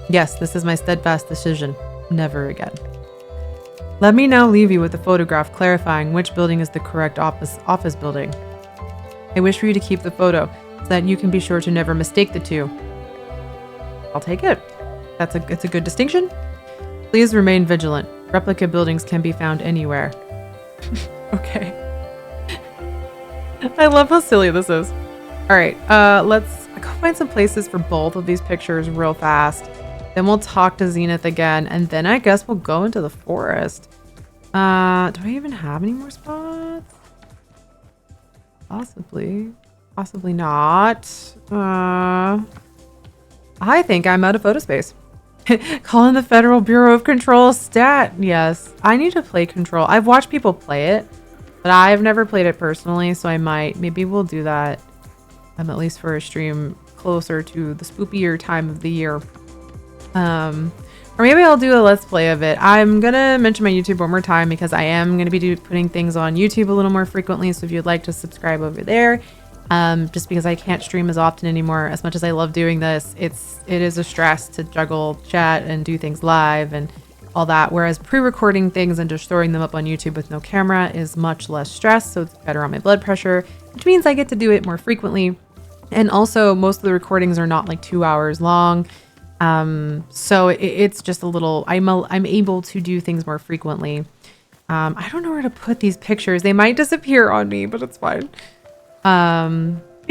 Speaker 1: Yes, this is my steadfast decision. Never again. Let me now leave you with a photograph clarifying which building is the correct office building. I wish for you to keep the photo so that you can be sure to never mistake the two. I'll take it. It's a good distinction. Please remain vigilant. Replica buildings can be found anywhere. Okay. I love how silly this is. All right, let's go find some places for both of these pictures real fast. Then we'll talk to Zenith again, and then I guess we'll go into the forest. Do I even have any more spots? Possibly not. I think I'm out of photo space. Call in the Federal Bureau of Control stat. Yes, I need to play Control. I've watched people play it, but I've never played it personally, so maybe we'll do that. At least for a stream closer to the spookier time of the year. Or maybe I'll do a let's play of it. I'm gonna mention my YouTube one more time because I am gonna be putting things on YouTube a little more frequently. So if you'd like to subscribe over there, just because I can't stream as often anymore, as much as I love doing this, it is a stress to juggle chat and do things live and all that. Whereas pre-recording things and just throwing them up on YouTube with no camera is much less stress. So it's better on my blood pressure, which means I get to do it more frequently. And also most of the recordings are not like 2 hours long. So it's just a little, I'm able to do things more frequently. I don't know where to put these pictures. They might disappear on me, but it's fine. Yeah,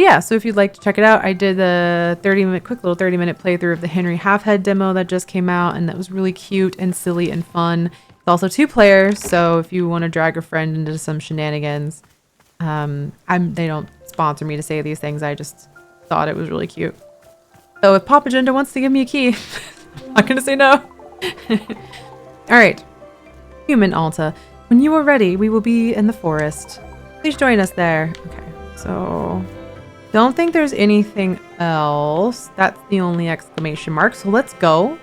Speaker 1: yeah, so if you'd like to check it out, I did a quick little 30-minute playthrough of the Henry Halfhead demo that just came out, and that was really cute and silly and fun. It's also 2 players, so if you want to drag a friend into some shenanigans, they don't sponsor me to say these things. I just thought it was really cute. So if Pop Agenda wants to give me a key, I'm not gonna say no. All right, human Alta, when you are ready, we will be in the forest. Please join us there. Okay, so don't think there's anything else. That's the only exclamation mark. So let's go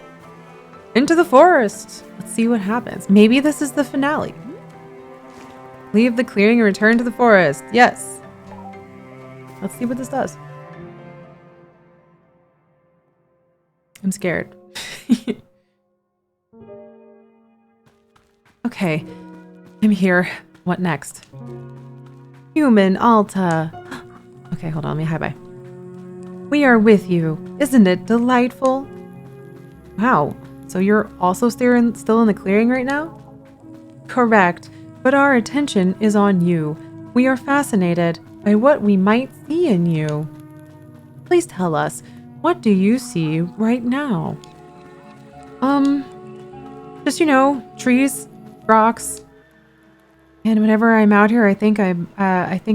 Speaker 1: into the forest. Let's see what happens. Maybe this is the finale. Leave the clearing and return to the forest. Yes. Let's see what this does. I'm scared. Okay, I'm here. What next? Human Alta. Okay, hold on. Let me hi-bye. We are with you. Isn't it delightful? Wow. So you're also still in the clearing right now? Correct. But our attention is on you. We are fascinated by what we might see in you. Please tell us, what do you see right now? Just, trees, rocks. And whenever I'm out here, I think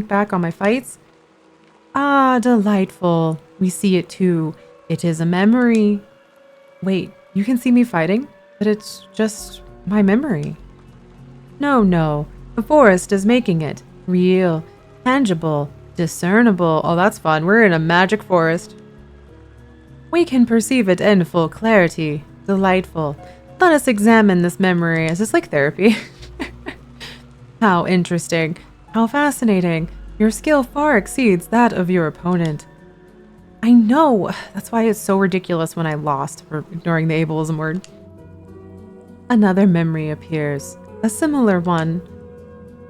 Speaker 1: back on my fights. Ah, delightful. We see it too. It is a memory. Wait, you can see me fighting, but it's just my memory. No. The forest is making it real, tangible, discernible. Oh, that's fun. We're in a magic forest. We can perceive it in full clarity. Delightful. Let us examine this memory. Is this like therapy? How interesting. How fascinating. Your skill far exceeds that of your opponent. I know. That's why it's so ridiculous when I lost for ignoring the ableism word. Another memory appears. A similar one.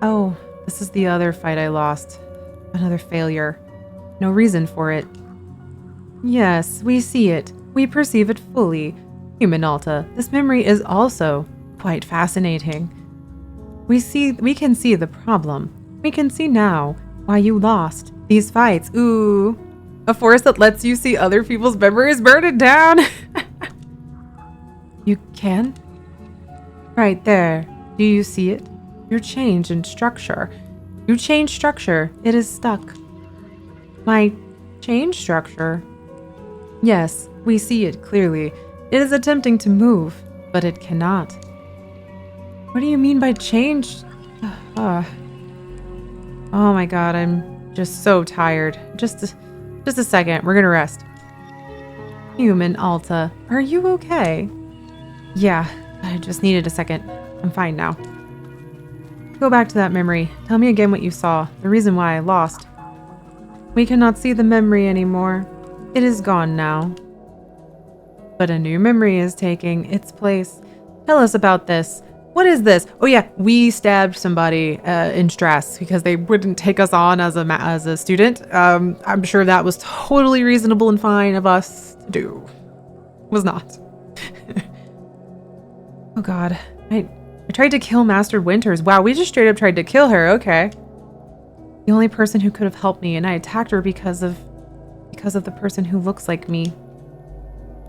Speaker 1: Oh, this is the other fight I lost. Another failure. No reason for it. Yes, we see it. We perceive it fully. Human Alta, this memory is also quite fascinating. We can see the problem. We can see now why you lost these fights. Ooh, a forest that lets you see other people's memories. Burn it down. You can? Right there. Do you see it? Your change in structure. You change structure. It is stuck. My change structure? Yes, we see it clearly. It is attempting to move, but it cannot. What do you mean by change? Oh my god, I'm just so tired. Just a second, we're gonna rest. Human Alta, are you okay? Yeah, I just needed a second. I'm fine now. Go back to that memory. Tell me again what you saw, the reason why I lost. We cannot see the memory anymore. It is gone now. But a new memory is taking its place. Tell us about this. What is this? Oh yeah, we stabbed somebody in Strass because they wouldn't take us on as a student. I'm sure that was totally reasonable and fine of us to do. Was not. Oh god, I tried to kill Master Winters. Wow, we just straight up tried to kill her. Okay. The only person who could have helped me, and I attacked her because of the person who looks like me.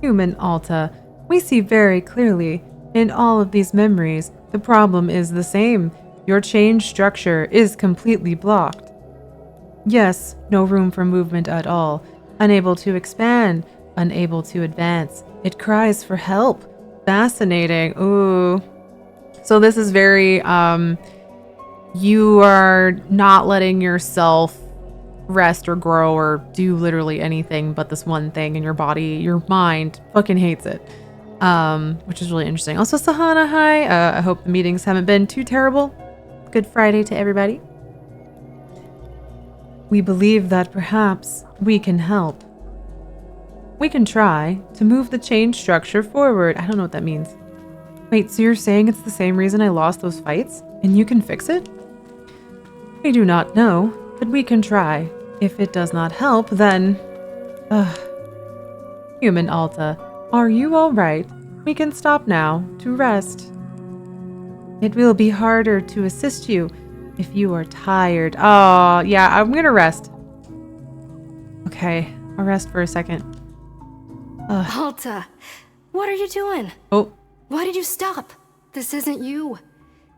Speaker 1: Human Alta, we see very clearly in all of these memories, the problem is the same. Your change structure is completely blocked. Yes, no room for movement at all. Unable to expand, unable to advance. It cries for help. Fascinating. Ooh. So this is very, you are not letting yourself rest or grow or do literally anything but this one thing, and your body, your mind fucking hates it. Which is really interesting. Also, Sahana, hi. I hope the meetings haven't been too terrible. Good Friday to everybody. We believe that perhaps we can help. We can try to move the change structure forward. I don't know what that means. Wait, so you're saying it's the same reason I lost those fights, and you can fix it? We do not know, but we can try. If it does not help, then... Human Alta, are you alright? We can stop now to rest. It will be harder to assist you if you are tired. Oh, yeah, I'm gonna rest. Okay, I'll rest for a second.
Speaker 2: Alta, what are you doing?
Speaker 1: Oh.
Speaker 2: Why did you stop? This isn't you.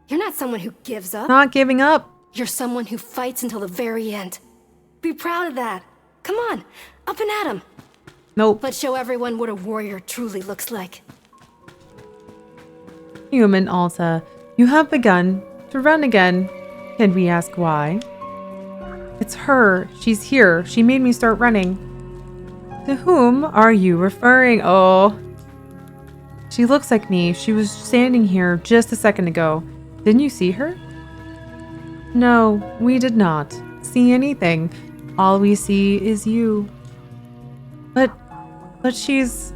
Speaker 2: You're not someone who gives up.
Speaker 1: Not giving up.
Speaker 2: You're someone who fights until the very end. Be proud of that. Come on, up and at 'em.
Speaker 1: Nope.
Speaker 2: Let's show everyone what a warrior truly looks like.
Speaker 1: Human Alta, you have begun to run again. Can we ask why? It's her. She's here. She made me start running. To whom are you referring? Oh. She looks like me. She was standing here just a second ago. Didn't you see her? No, we did not see anything. All we see is you. But she's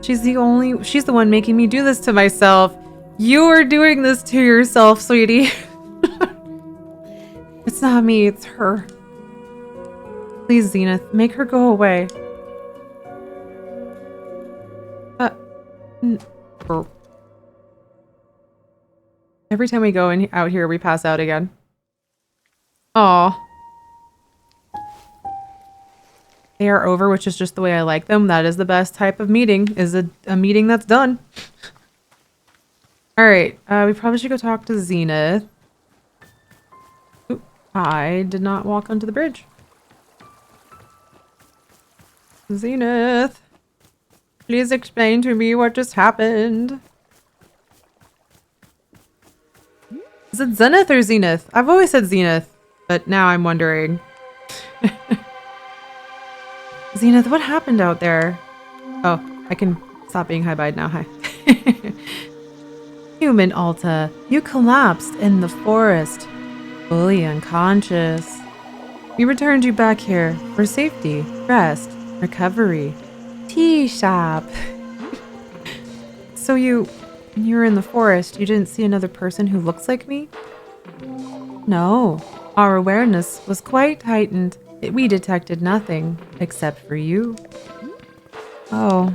Speaker 1: the one making me do this to myself. You are doing this to yourself, sweetie. It's not me, it's her. Please, Zenith, make her go away. Every time we go out here, we pass out again. Aw. They are over, which is just the way I like them. That is the best type of meeting, is a meeting that's done. Alright, we probably should go talk to Zenith. Oop, I did not walk onto the bridge. Zenith, please explain to me what just happened. Is it Zenith or Zenith? I've always said Zenith, but now I'm wondering. Zenith, what happened out there? Oh, I can stop being high-bide now. Hi. Human Alta, you collapsed in the forest, fully unconscious. We returned you back here for safety, rest, recovery. Tea shop. So when you were in the forest, you didn't see another person who looks like me? No, our awareness was quite heightened. We detected nothing except for you. Oh.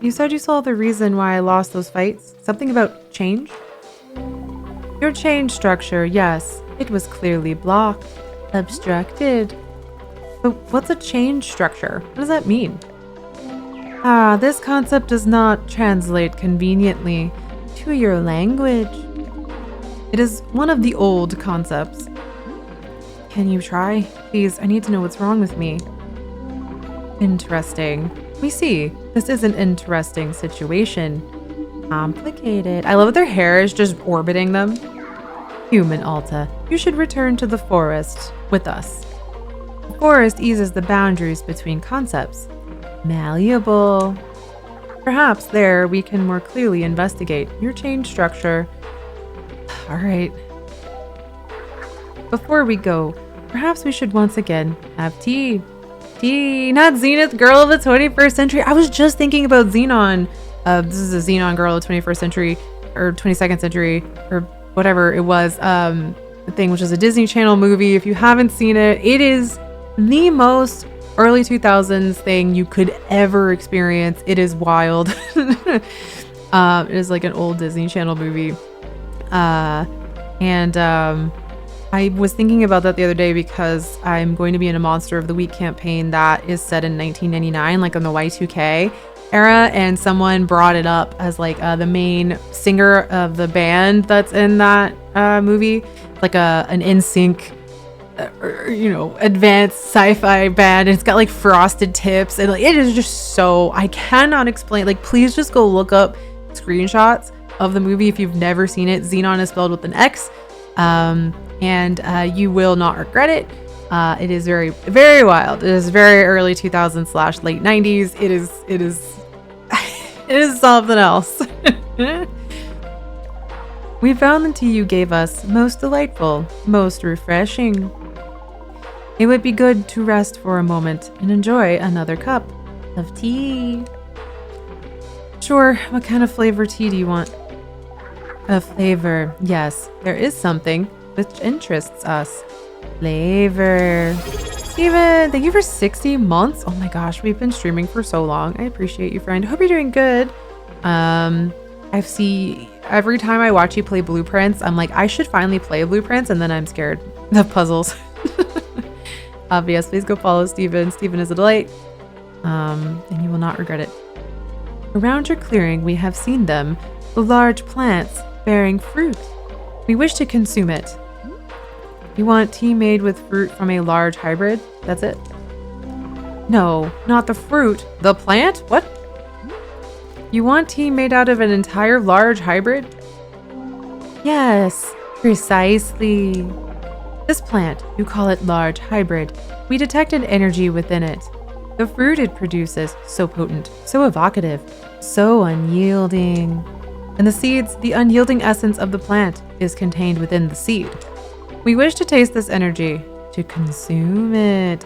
Speaker 1: You said you saw the reason why I lost those fights? Something about change? Your change structure, yes. It was clearly blocked, obstructed. But what's a change structure? What does that mean? This concept does not translate conveniently to your language. It is one of the old concepts. Can you try? Please, I need to know what's wrong with me. Interesting. We see. This is an interesting situation. Complicated. I love that their hair is just orbiting them. Human Alta, you should return to the forest with us. The forest eases the boundaries between concepts. Malleable. Perhaps there we can more clearly investigate your change structure. Alright. Before we go, perhaps we should once again have tea. Tea, not Zenith, girl of the 21st century. I was just thinking about Xenon. This is a Xenon girl of the 21st century, or 22nd century, or whatever it was. The thing, which is a Disney Channel movie. If you haven't seen it, it is the most early 2000s thing you could ever experience. It is wild. It is like an old Disney Channel movie. I was thinking about that the other day because I'm going to be in a Monster of the Week campaign that is set in 1999, like on the Y2K era, and someone brought it up as like the main singer of the band that's in that movie, like an NSYNC, advanced sci-fi band, and it's got like frosted tips, and like it is just so, I cannot explain. Like, please just go look up screenshots of the movie if you've never seen it. Xenon is spelled with an X. And you will not regret it. It is very, very wild. It is very early 2000s / late 90s. It is it is something else. We found the tea you gave us most delightful, most refreshing. It would be good to rest for a moment and enjoy another cup of tea. Sure, what kind of flavor tea do you want? A flavor, yes, there is something which interests us. Flavor. Steven, thank you for 60 months. Oh my gosh, we've been streaming for so long. I appreciate you, friend. Hope you're doing good. Every time I watch you play Blueprints, I'm like, I should finally play Blueprints, and then I'm scared of puzzles. Obvious. Please go follow Steven. Steven is a delight. And you will not regret it. Around your clearing, we have seen them, the large plants bearing fruit. We wish to consume it. You want tea made with fruit from a large hybrid? That's it? No, not the fruit. The plant? What? You want tea made out of an entire large hybrid? Yes, precisely. This plant, you call it large hybrid. We detected energy within it. The fruit it produces, so potent, so evocative, so unyielding. And the seeds, the unyielding essence of the plant, is contained within the seed. We wish to taste this energy, to consume it.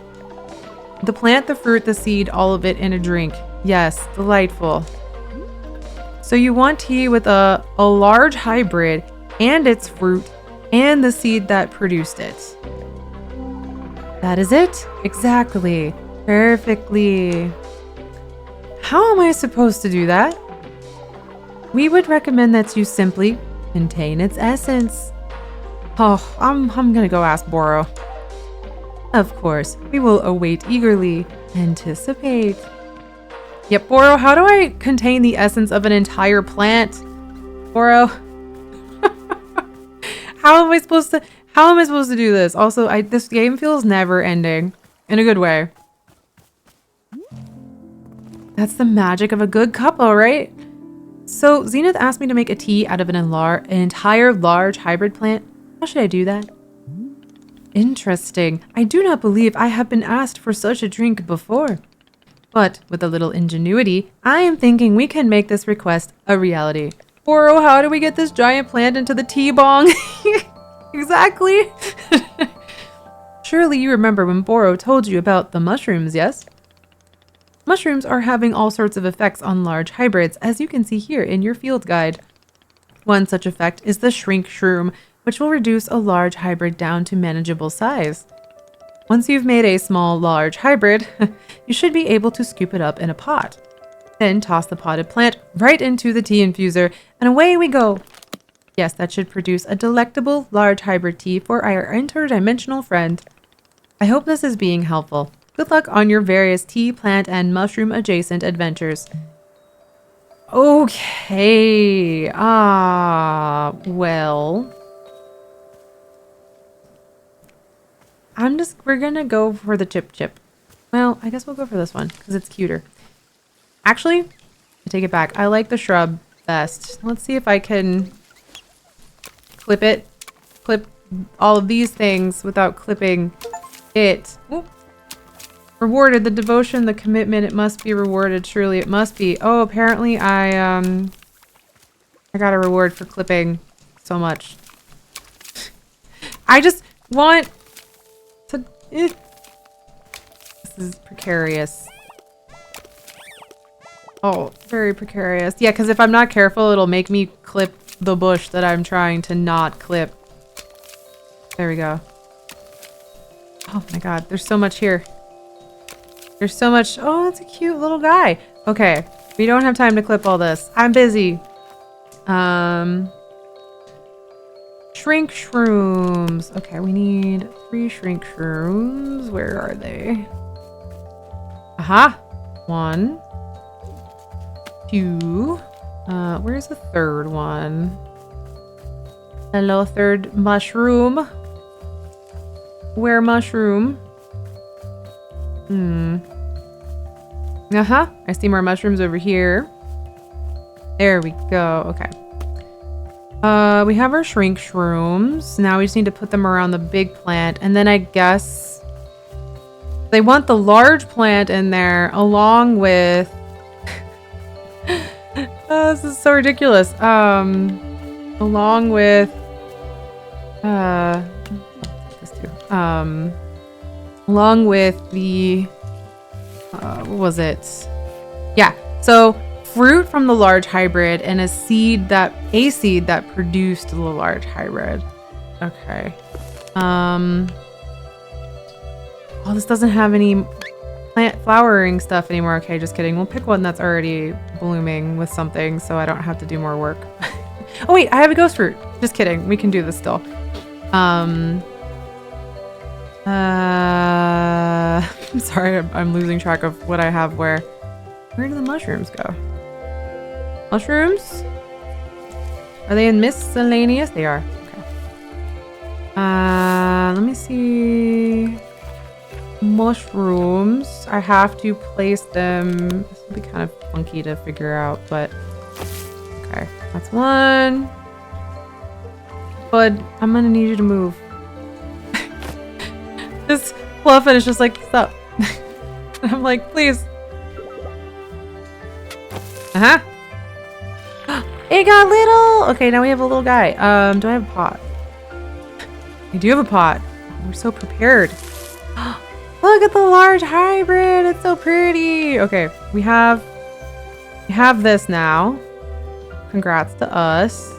Speaker 1: The plant, the fruit, the seed, all of it in a drink. Yes, delightful. So you want tea with a large hybrid and its fruit and the seed that produced it. That is it? Exactly. Perfectly. How am I supposed to do that? We would recommend that you simply contain its essence. Oh, I'm gonna go ask Boro. Of course, we will await eagerly. Anticipate. Yep, Boro, how do I contain the essence of an entire plant? Boro. How am I supposed to do this? Also, this game feels never ending in a good way. That's the magic of a good couple, right? So Zenith asked me to make a tea out of an entire large hybrid plant. How should I do that? Interesting. I do not believe I have been asked for such a drink before. But with a little ingenuity, I am thinking we can make this request a reality. Boro, how do we get this giant plant into the tea bong? Exactly. Surely you remember when Boro told you about the mushrooms, yes? Mushrooms are having all sorts of effects on large hybrids, as you can see here in your field guide. One such effect is the shrink shroom, which will reduce a large hybrid down to manageable size. Once you've made a small large hybrid, you should be able to scoop it up in a pot. Then toss the potted plant right into the tea infuser, and away we go. Yes, that should produce a delectable large hybrid tea for our interdimensional friend. I hope this is being helpful. Good luck on your various tea, plant, and mushroom adjacent adventures. Okay. Well. We're gonna go for the chip. Well, I guess we'll go for this one because it's cuter. Actually, I take it back. I like the shrub best. Let's see if I can clip all of these things without clipping it. Ooh. Rewarded the devotion, the commitment, it must be rewarded. Surely it must be. Oh, apparently I got a reward for clipping so much. I just want to This is precarious. Oh, very precarious. Yeah, because if I'm not careful, it'll make me clip the bush that I'm trying to not clip. There we go. Oh my god, there's so much here. There's so much. Oh, that's a cute little guy. Okay, we don't have time to clip all this. I'm busy. Shrink shrooms. Okay, we need 3 shrink shrooms. Where are they? Aha! 1, 2. Where's the third one? Hello, third mushroom. Where mushroom? I see more mushrooms over here. There we go. Okay. We have our shrink shrooms. Now we just need to put them around the big plant. And then I guess they want the large plant in there along with... this is so ridiculous. Along with... this too. Along with the... what was it? Yeah. So... fruit from the large hybrid and a seed that produced the large hybrid. Okay. Oh, this doesn't have any plant flowering stuff anymore. Okay, just kidding. We'll pick one that's already blooming with something so I don't have to do more work. Oh wait, I have a ghost fruit. Just kidding. We can do this still. Sorry, I'm losing track of what I have where. Where do the mushrooms go? Mushrooms? Are they in miscellaneous? They are. Okay. Let me see. Mushrooms. I have to place them. This will be kind of funky to figure out, but okay. That's one. Bud, I'm gonna need you to move. This Fluffin is just like, stop. I'm like, please. Uh-huh. It got little. Okay, now we have a little guy. Do I have a pot? I do have a pot. We're so prepared. Look at the large hybrid. It's so pretty. Okay, we have this now. Congrats to us.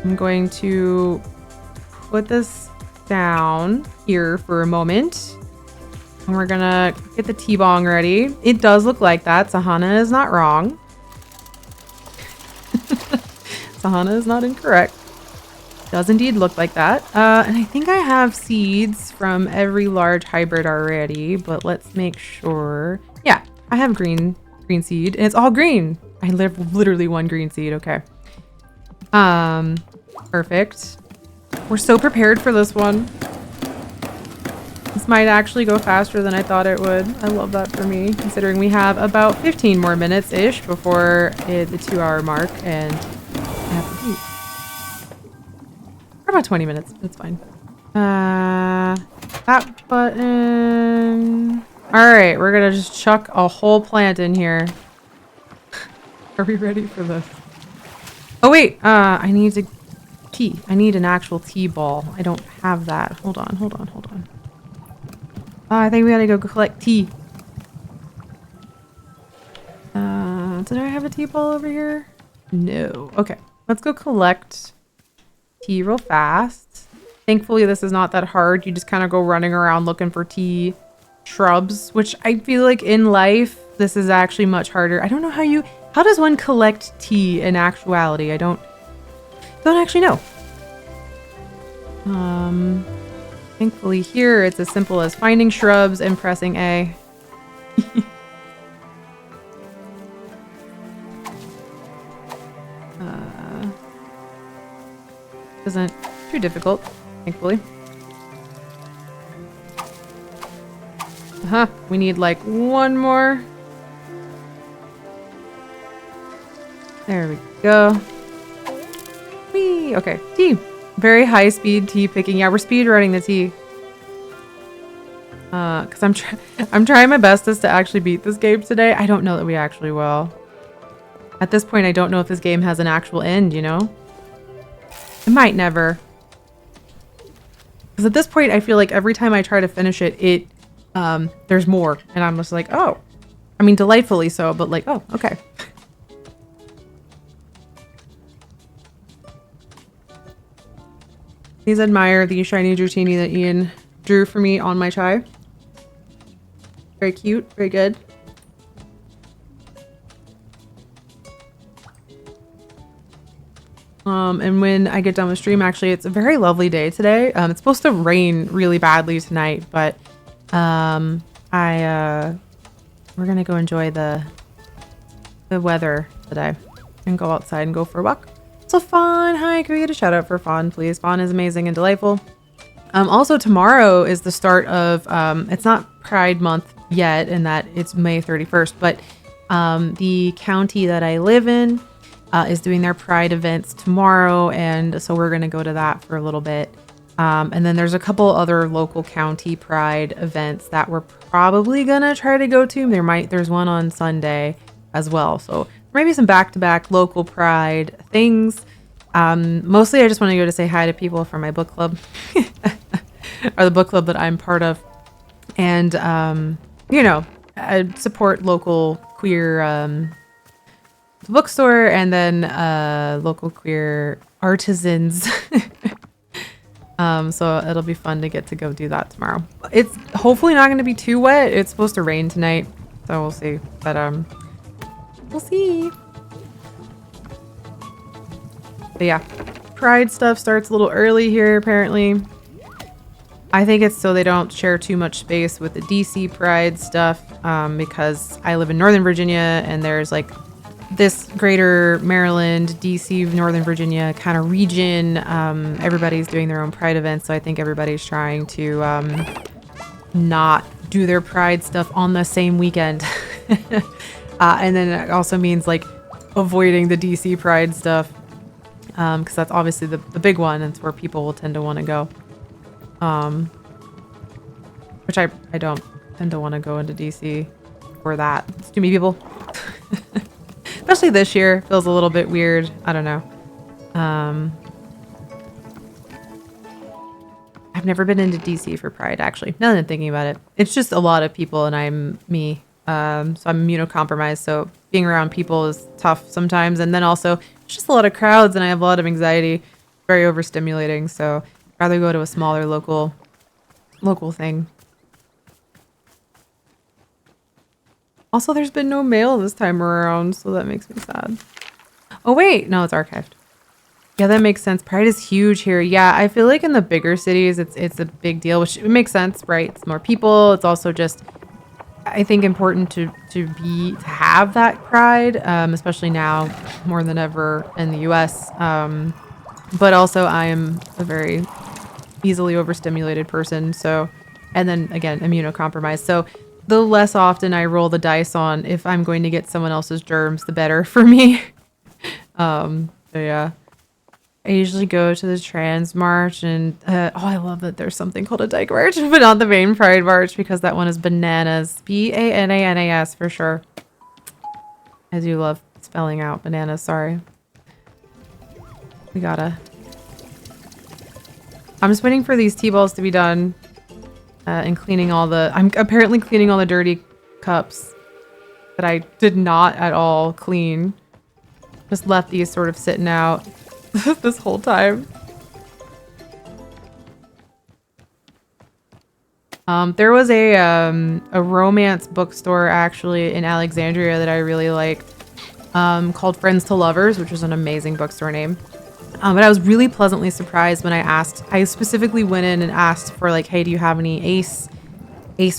Speaker 1: I'm going to put this down here for a moment. And we're gonna get the T-bong ready. It does look like that. Sahana is not wrong. Sahana is not incorrect. Does indeed look like that. And I think I have seeds from every large hybrid already, but let's make sure. Yeah, I have green seed, and it's all green. I live literally one green seed. Okay. Perfect. We're so prepared for this one. This might actually go faster than I thought it would. I love that for me, considering we have about 15 more minutes-ish before the 2-hour mark, and I have to eat. Or about 20 minutes. That's fine. That button. Alright, we're gonna just chuck a whole plant in here. Are we ready for this? Oh wait, I need to tea. I need an actual tea ball. I don't have that. Hold on. I think we gotta go collect tea. Did I have a tea ball over here? No. Okay, let's go collect tea real fast. Thankfully, this is not that hard. You just kind of go running around looking for tea shrubs, which I feel like in life, this is actually much harder. I don't know how does one collect tea in actuality? I don't actually know. Thankfully here, it's as simple as finding shrubs and pressing A. Isn't too difficult, thankfully. We need like one more. There we go. Whee! Okay, tea. Very high speed tea picking. Yeah, we're speed running the tea. Cause I'm trying my bestest to actually beat this game today. I don't know that we actually will. At this point, I don't know if this game has an actual end, you know? It might never. Because at this point, I feel like every time I try to finish it, there's more. And I'm just like, oh. I mean, delightfully so, but like, oh, okay. Please admire the shiny Dratini that Ian drew for me on my chai. Very cute, very good. And when I get done with stream, actually, it's a very lovely day today. It's supposed to rain really badly tonight, but we're gonna go enjoy the weather today and go outside and go for a walk. So Fawn, hi, can we get a shout out for Fawn, please? Fawn is amazing and delightful. Also tomorrow is the start of, it's not Pride Month yet in that it's May 31st, but the county that I live in is doing their Pride events tomorrow, and so we're gonna go to that for a little bit. And then there's a couple other local county Pride events that we're probably gonna try to go to. There's one on Sunday as well, so maybe some back-to-back local Pride things. Mostly I just want to go to say hi to people from my book club or the book club that I'm part of, and you know, I support local queer bookstore, and then local queer artisans. So it'll be fun to get to go do that tomorrow. It's hopefully not going to be too wet. It's supposed to rain tonight, so we'll see. But we'll see. But yeah, Pride stuff starts a little early here apparently. I think it's so they don't share too much space with the DC Pride stuff, because I live in Northern Virginia and there's like this greater Maryland, DC, Northern Virginia kind of region. Everybody's doing their own Pride events, so I think everybody's trying to not do their Pride stuff on the same weekend. And then it also means like avoiding the DC Pride stuff, because that's obviously the big one. It's where people will tend to want to go. Which I don't tend to want to go into DC for that. It's too many people. Especially this year. Feels a little bit weird. I don't know. I've never been into DC for Pride, actually. Now that I'm thinking about it. It's just a lot of people and I'm me. So I'm immunocompromised. So being around people is tough sometimes. And then also, it's just a lot of crowds and I have a lot of anxiety. Very overstimulating. So I'd rather go to a smaller local thing. Also, there's been no mail this time around, so that makes me sad. Oh, wait. No, it's archived. Yeah, that makes sense. Pride is huge here. Yeah, I feel like in the bigger cities, it's a big deal, which it makes sense, right? It's more people. It's also just, I think, important to have that pride, especially now more than ever in the US. But also, I am a very easily overstimulated person. So, and then again, immunocompromised. So the less often I roll the dice on if I'm going to get someone else's germs, the better for me. So yeah, I usually go to the trans march and, I love that there's something called a dyke march, but not the main pride march because that one is bananas. Bananas for sure. I do love spelling out bananas. Sorry. I'm just waiting for these T-balls to be done. And cleaning I'm apparently cleaning all the dirty cups that I did not at all clean. Just left these sort of sitting out this whole time. There was a romance bookstore actually in Alexandria that I really liked, called Friends to Lovers, which was an amazing bookstore name. But I was really pleasantly surprised when I specifically went in and asked for like, hey, do you have any ace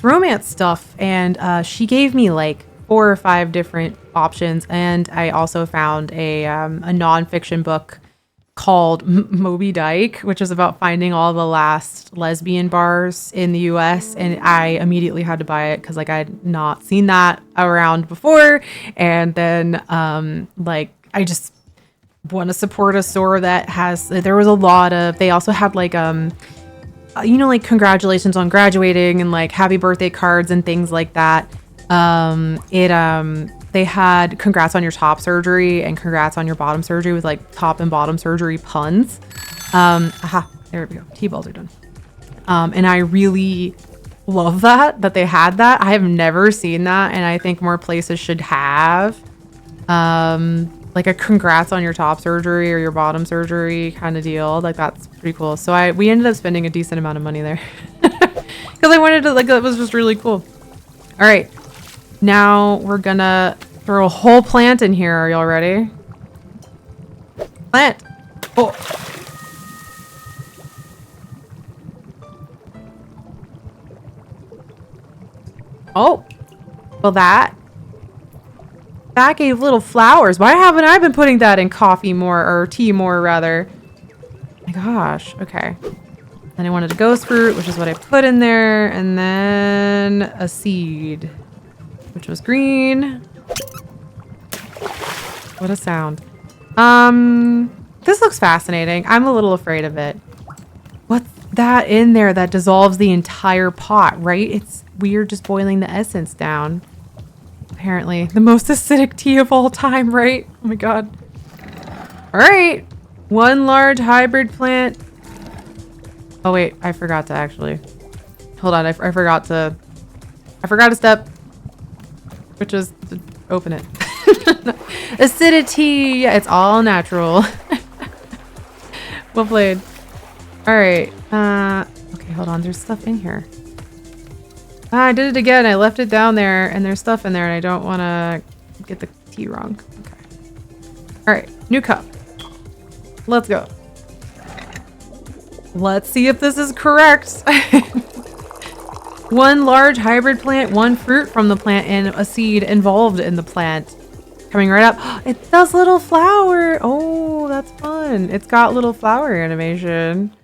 Speaker 1: romance stuff? And she gave me like 4 or 5 different options. And I also found a nonfiction book called Moby Dyke, which is about finding all the last lesbian bars in the US. And I immediately had to buy it because like I had not seen that around before. And then I just want to support a store that there was a lot of, they also had like like congratulations on graduating and like happy birthday cards and things like that. They had congrats on your top surgery and congrats on your bottom surgery with like top and bottom surgery puns. There we go. T-balls are done. And I really love that they had that. I have never seen that, and I think more places should have like a congrats on your top surgery or your bottom surgery kind of deal. Like that's pretty cool. So we ended up spending a decent amount of money there because I wanted to, like, it was just really cool. All right, now we're gonna throw a whole plant in here. Are y'all ready? Plant. Oh. Oh. Well, that gave little flowers. Why haven't I been putting that in coffee more, or tea more rather? My gosh. Okay. Then I wanted a ghost fruit, which is what I put in there, and then a seed, which was green. What a sound. This looks fascinating. I'm a little afraid of it. What's that in there that dissolves the entire pot, right? It's weird just boiling the essence down. Apparently the most acidic tea of all time, right? Oh my god. All right, 1 large hybrid plant. Oh wait, I forgot to actually, hold on. I forgot to step, which is to open it. Acidity. Yeah, it's all natural. Well played. All right. Okay, hold on. There's stuff in here. I did it again. I left it down there and there's stuff in there and I don't want to get the tea wrong. Okay. All right. New cup. Let's go. Let's see if this is correct. One large hybrid plant, one fruit from the plant, and a seed involved in the plant. Coming right up. It does little flower. Oh, that's fun. It's got little flower animation.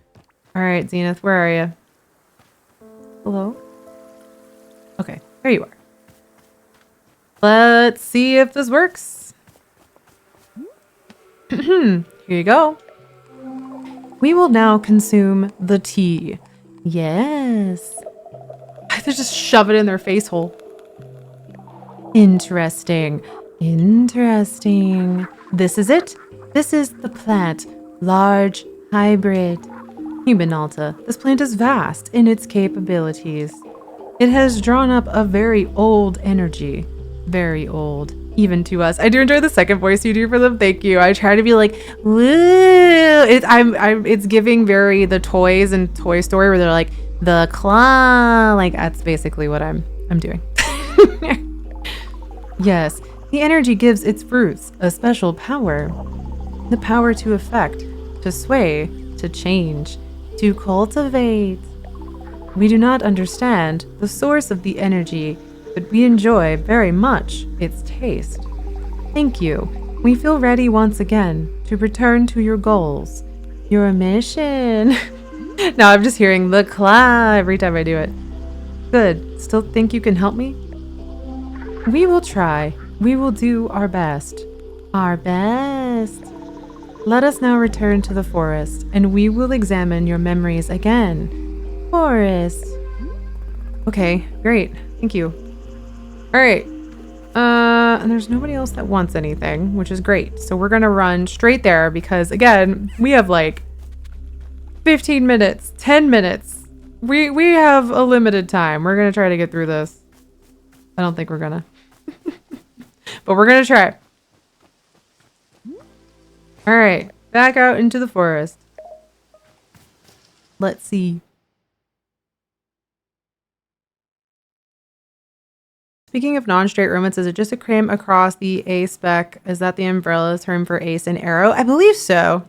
Speaker 1: All right, Zenith, where are you? Hello? Okay, there you are. Let's see if this works. Here you go. We will now consume the tea. Yes. They just shove it in their face hole. Interesting. Interesting. This is it. This is the plant. Large, hybrid. Human Alta. This plant is vast in its capabilities. It has drawn up a very old energy. Very old. Even to us. I do enjoy the second voice you do for them. Thank you. I try to be like, woo. It's giving very the toys and Toy Story where they're like, the claw. Like, that's basically what I'm doing. Yes. The energy gives its fruits a special power. The power to affect, to sway, to change, to cultivate. We do not understand the source of the energy, but we enjoy very much its taste. Thank you. We feel ready once again to return to your goals, your mission. Now I'm just hearing the claw every time I do it. Good. Still think you can help me? We will try. We will do our best. Our best. Let us now return to the forest, and we will examine your memories again. Forest. Okay, great. Thank you. All right. And there's nobody else that wants anything, which is great. So we're gonna run straight there because, again, we have like 15 minutes, 10 minutes. We have a limited time. We're gonna try to get through this. I don't think we're gonna. But we're gonna try. All right, back out into the forest. Let's see. Speaking of non-straight romance, is it just a cram across the A spec? Is that the umbrella term for ace and arrow? I believe so.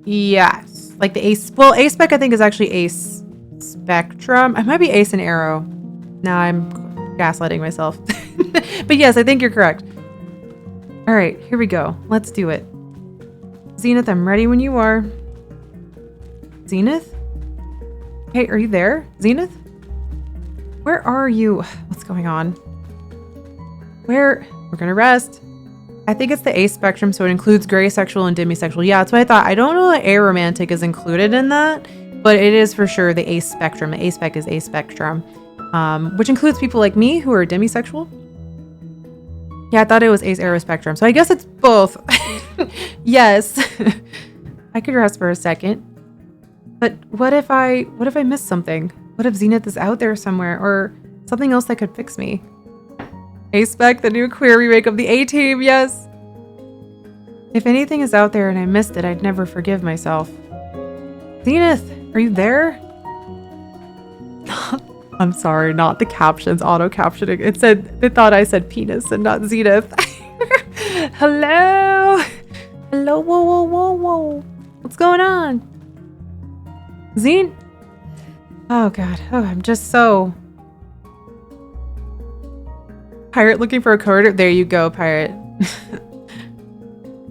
Speaker 1: Yes. Like the ace. Well, A spec I think is actually ace spectrum. It might be ace and arrow. Now I'm gaslighting myself. But yes, I think you're correct. All right, here we go. Let's do it. Zenith, I'm ready when you are. Zenith? Hey, are you there? Zenith? Where are you? What's going on? We're gonna rest. I think it's the A spectrum, so it includes gray sexual and demisexual. Yeah, that's what I thought. I don't know that aromantic is included in that, but it is for sure the A spectrum. The A spec is A spectrum, which includes people like me who are demisexual. Yeah, I thought it was ace arrow spectrum, so I guess it's both. Yes. I could rest for a second. But what if I missed something? What if Zenith is out there somewhere, or something else that could fix me? A-Spec, the new queer remake of the A-Team, yes! If anything is out there and I missed it, I'd never forgive myself. Zenith, are you there? I'm sorry, not the captions, auto-captioning. It thought I said penis and not Zenith. Hello? Hello, whoa, whoa, whoa, whoa. What's going on? Zine? Oh god, oh, I'm just so... Pirate looking for a coder? There you go, pirate.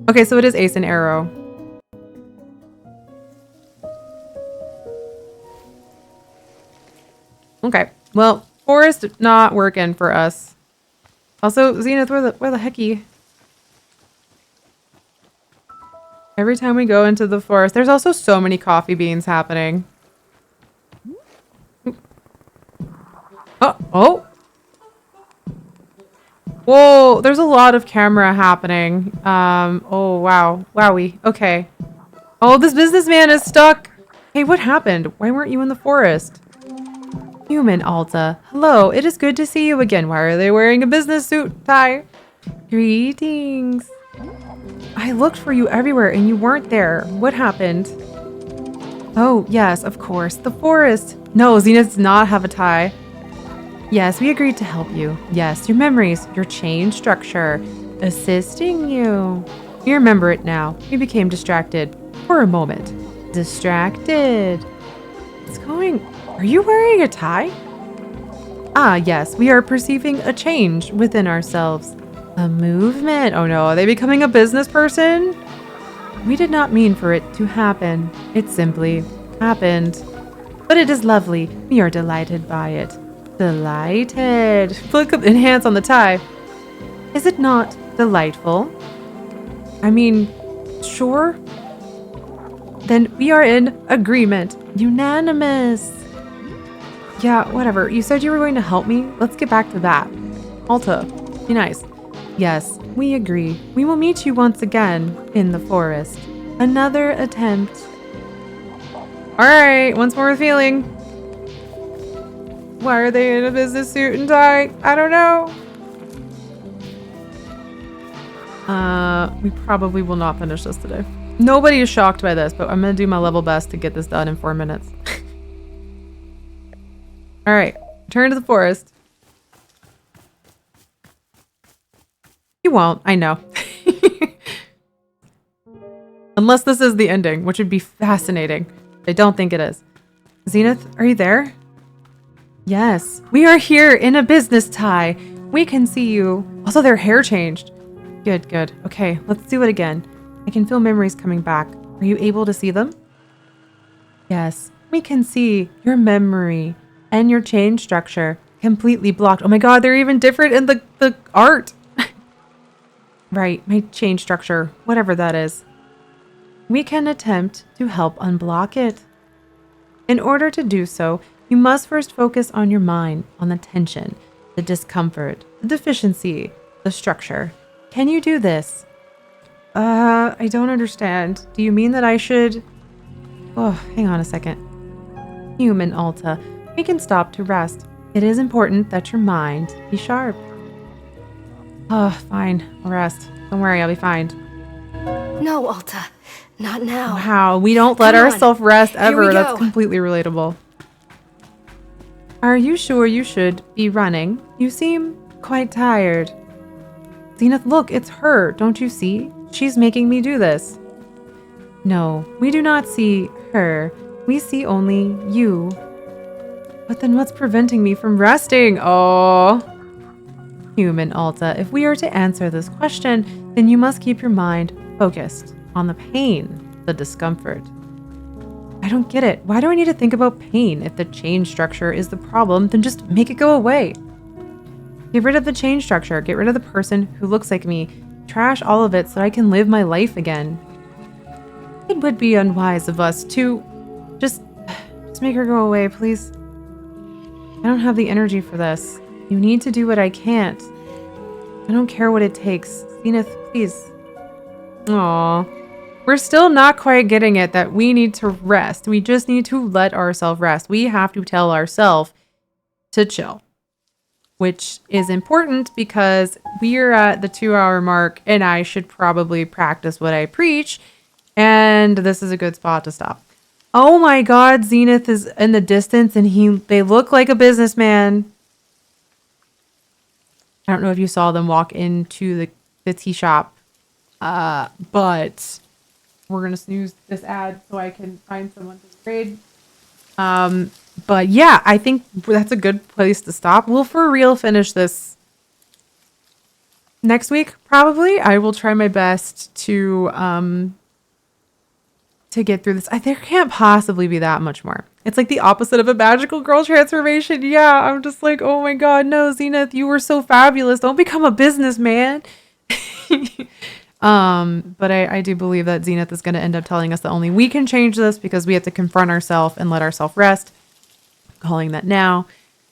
Speaker 1: Okay, so it is ace and arrow. Okay, well, forest not working for us. Also, Zenith, where the hecky? Every time we go into the forest, there's also so many coffee beans happening. Oh! Whoa, there's a lot of camera happening. Oh, wow. Wowie. Okay. Oh, this businessman is stuck. Hey, what happened? Why weren't you in the forest? Human Alta. Hello, it is good to see you again. Why are they wearing a business suit tie? Greetings. I looked for you everywhere and you weren't there. What happened? Oh, yes, of course. The forest. No, Zenith does not have a tie. Yes, we agreed to help you. Yes, your memories, your chain structure, assisting you. We remember it now. We became distracted. for a moment. Distracted. What's going? Are you wearing a tie? Ah, yes, we are perceiving a change within ourselves. A movement. Oh no, are they becoming a business person? We did not mean for it to happen. It simply happened. But it is lovely. We are delighted by it. Delighted. Click enhance on the tie. Is it not delightful? I mean, sure. Then we are in agreement. Unanimous. Yeah, whatever. You said you were going to help me. Let's get back to that. Alta, be nice. Yes, we agree. We will meet you once again in the forest. Another attempt. All right, once more with feeling. Why are they in a business suit and tie? I don't know. We probably will not finish this today. Nobody is shocked by this, but I'm gonna do my level best to get this done in 4 minutes. All right, return to the forest. You won't, I know. Unless this is the ending, which would be fascinating. I don't think it is. Zenith, are you there? Yes, we are here in a business tie. We can see you. Also, their hair changed. Good, good. Okay, let's do it again. I can feel memories coming back. Are you able to see them? Yes, we can see your memory and your chain structure completely blocked. Oh my god, they're even different in the art. Right, my chain structure, whatever that is. We can attempt to help unblock it. In order to do so, you must first focus on your mind, on the tension, the discomfort, the deficiency, the structure. Can you do this? I don't understand. Do you mean that I should... Oh, hang on a second. Human Alta, we can stop to rest. It is important that your mind be sharp. Oh, fine. I'll rest. Don't worry, I'll be fine.
Speaker 2: No, Alta. Not now.
Speaker 1: Wow, we don't let
Speaker 2: Come on.
Speaker 1: ourselves rest
Speaker 2: Here we
Speaker 1: ever.
Speaker 2: go.
Speaker 1: That's completely relatable. Are you sure you should be running? You seem quite tired. Zenith, look, it's her. Don't you see? She's making me do this. No, we do not see her. We see only you. But then what's preventing me from resting? Oh. Human Alta, if we are to answer this question, then you must keep your mind focused on the pain, the discomfort. I don't get it. Why do I need to think about pain? If the chain structure is the problem, then just make it go away. Get rid of the chain structure. Get rid of the person who looks like me. Trash all of it so that I can live my life again. It would be unwise of us to just make her go away, please. I don't have the energy for this. You need to do what I can't. I don't care what it takes. Zenith, please. Aww. We're still not quite getting it that we need to rest. We just need to let ourselves rest. We have to tell ourselves to chill. Which is important because we are at the 2-hour mark and I should probably practice what I preach. And this is a good spot to stop. Oh my god, Zenith is in the distance and they look like a businessman. I don't know if you saw them walk into the tea shop. But we're going to snooze this ad so I can find someone to trade. But yeah, I think that's a good place to stop. We'll for real finish this next week, probably. I will try my best to get through this. There can't possibly be that much more. It's like the opposite of a magical girl transformation. Yeah, I'm just like, oh my god, no, Zenith, you were so fabulous. Don't become a businessman. But I do believe that Zenith is going to end up telling us that only we can change this because we have to confront ourselves and let ourselves rest. Calling that now.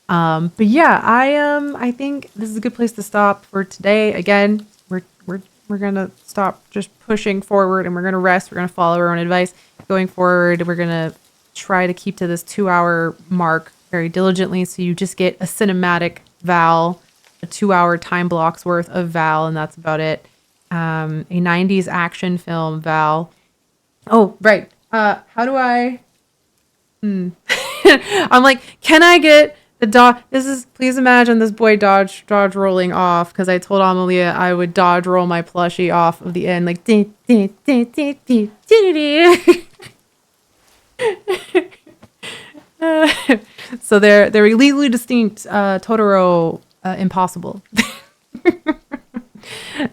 Speaker 1: But yeah, I think this is a good place to stop for today. Again, we're gonna stop just pushing forward and we're gonna rest. We're gonna follow our own advice. Going forward, we're gonna try to keep to this 2-hour mark very diligently. So you just get a cinematic Val, a 2-hour time blocks worth of Val, and that's about it. A 90s action film Val. Oh, right. How do I... I'm like, can I get The dodge. Please imagine this boy dodge rolling off because I told Amalia I would dodge roll my plushie off of the end like. So they're legally distinct. Totoro, impossible.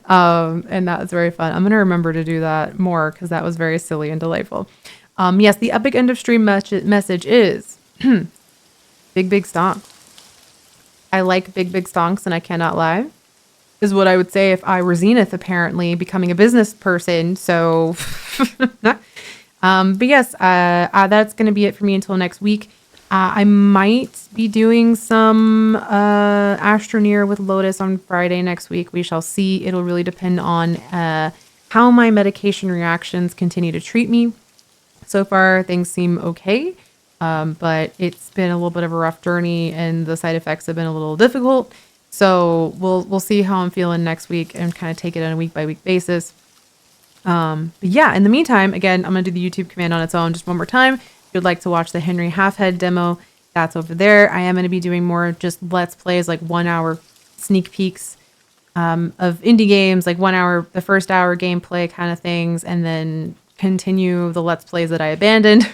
Speaker 1: And that's very fun. I'm gonna remember to do that more because that was very silly and delightful. Yes, the epic end of stream message is big stonk. I like big stonks and I cannot lie. Is what I would say if I were Zenith, apparently becoming a business person. So, but yes, that's gonna be it for me until next week. I might be doing some Astroneer with Lotus on Friday next week. We shall see. It'll really depend on how my medication reactions continue to treat me. So far, things seem okay, but it's been a little bit of a rough journey, and the side effects have been a little difficult. So we'll see how I'm feeling next week and kind of take it on a week by week basis. But yeah, in the meantime, again, I'm gonna do the YouTube command on its own just one more time. If you'd like to watch the Henry Halfhead demo, that's over there. I am going to be doing more just Let's Plays, like 1 hour sneak peeks of indie games, like 1 hour, the first hour gameplay kind of things, and then continue the Let's Plays that I abandoned,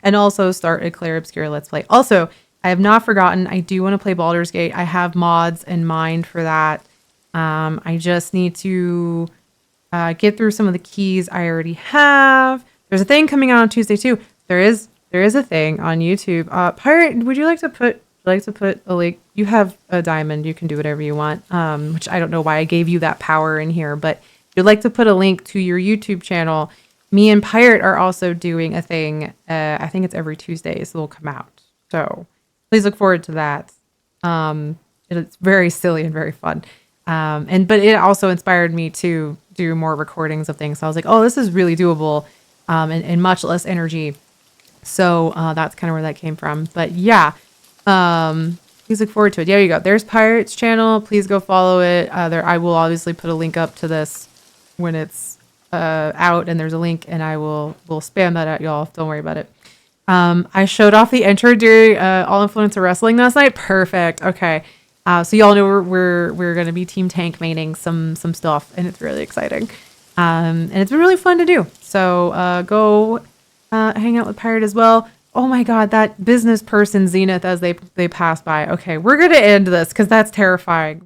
Speaker 1: and also start a Claire Obscura Let's Play. Also, I have not forgotten, I do want to play Baldur's Gate. I have mods in mind for that. I just need to get through some of the keys I already have. There's a thing coming out on Tuesday too. There is a thing on YouTube. Pirate, would you like to put a link? You have a diamond. You can do whatever you want. Which I don't know why I gave you that power in here, but if you'd like to put a link to your YouTube channel, me and Pirate are also doing a thing. I think it's every Tuesday, so it'll come out. So please look forward to that. It's very silly and very fun. But it also inspired me to do more recordings of things. So I was like, oh, this is really doable, and much less energy. So that's kind of where that came from. But yeah, please look forward to it. There you go. There's Pirate's channel. Please go follow it. I will obviously put a link up to this when it's out, and there's a link, and we'll spam that out, y'all. Don't worry about it. I showed off the intro during All Influencer Wrestling last night. Perfect. Okay. So y'all know we're gonna be Team Tank maining some stuff, and it's really exciting. And it's been really fun to do. So go hang out with Pirate as well. Oh my god, that business person Zenith as they pass by. Okay, we're gonna end this because that's terrifying.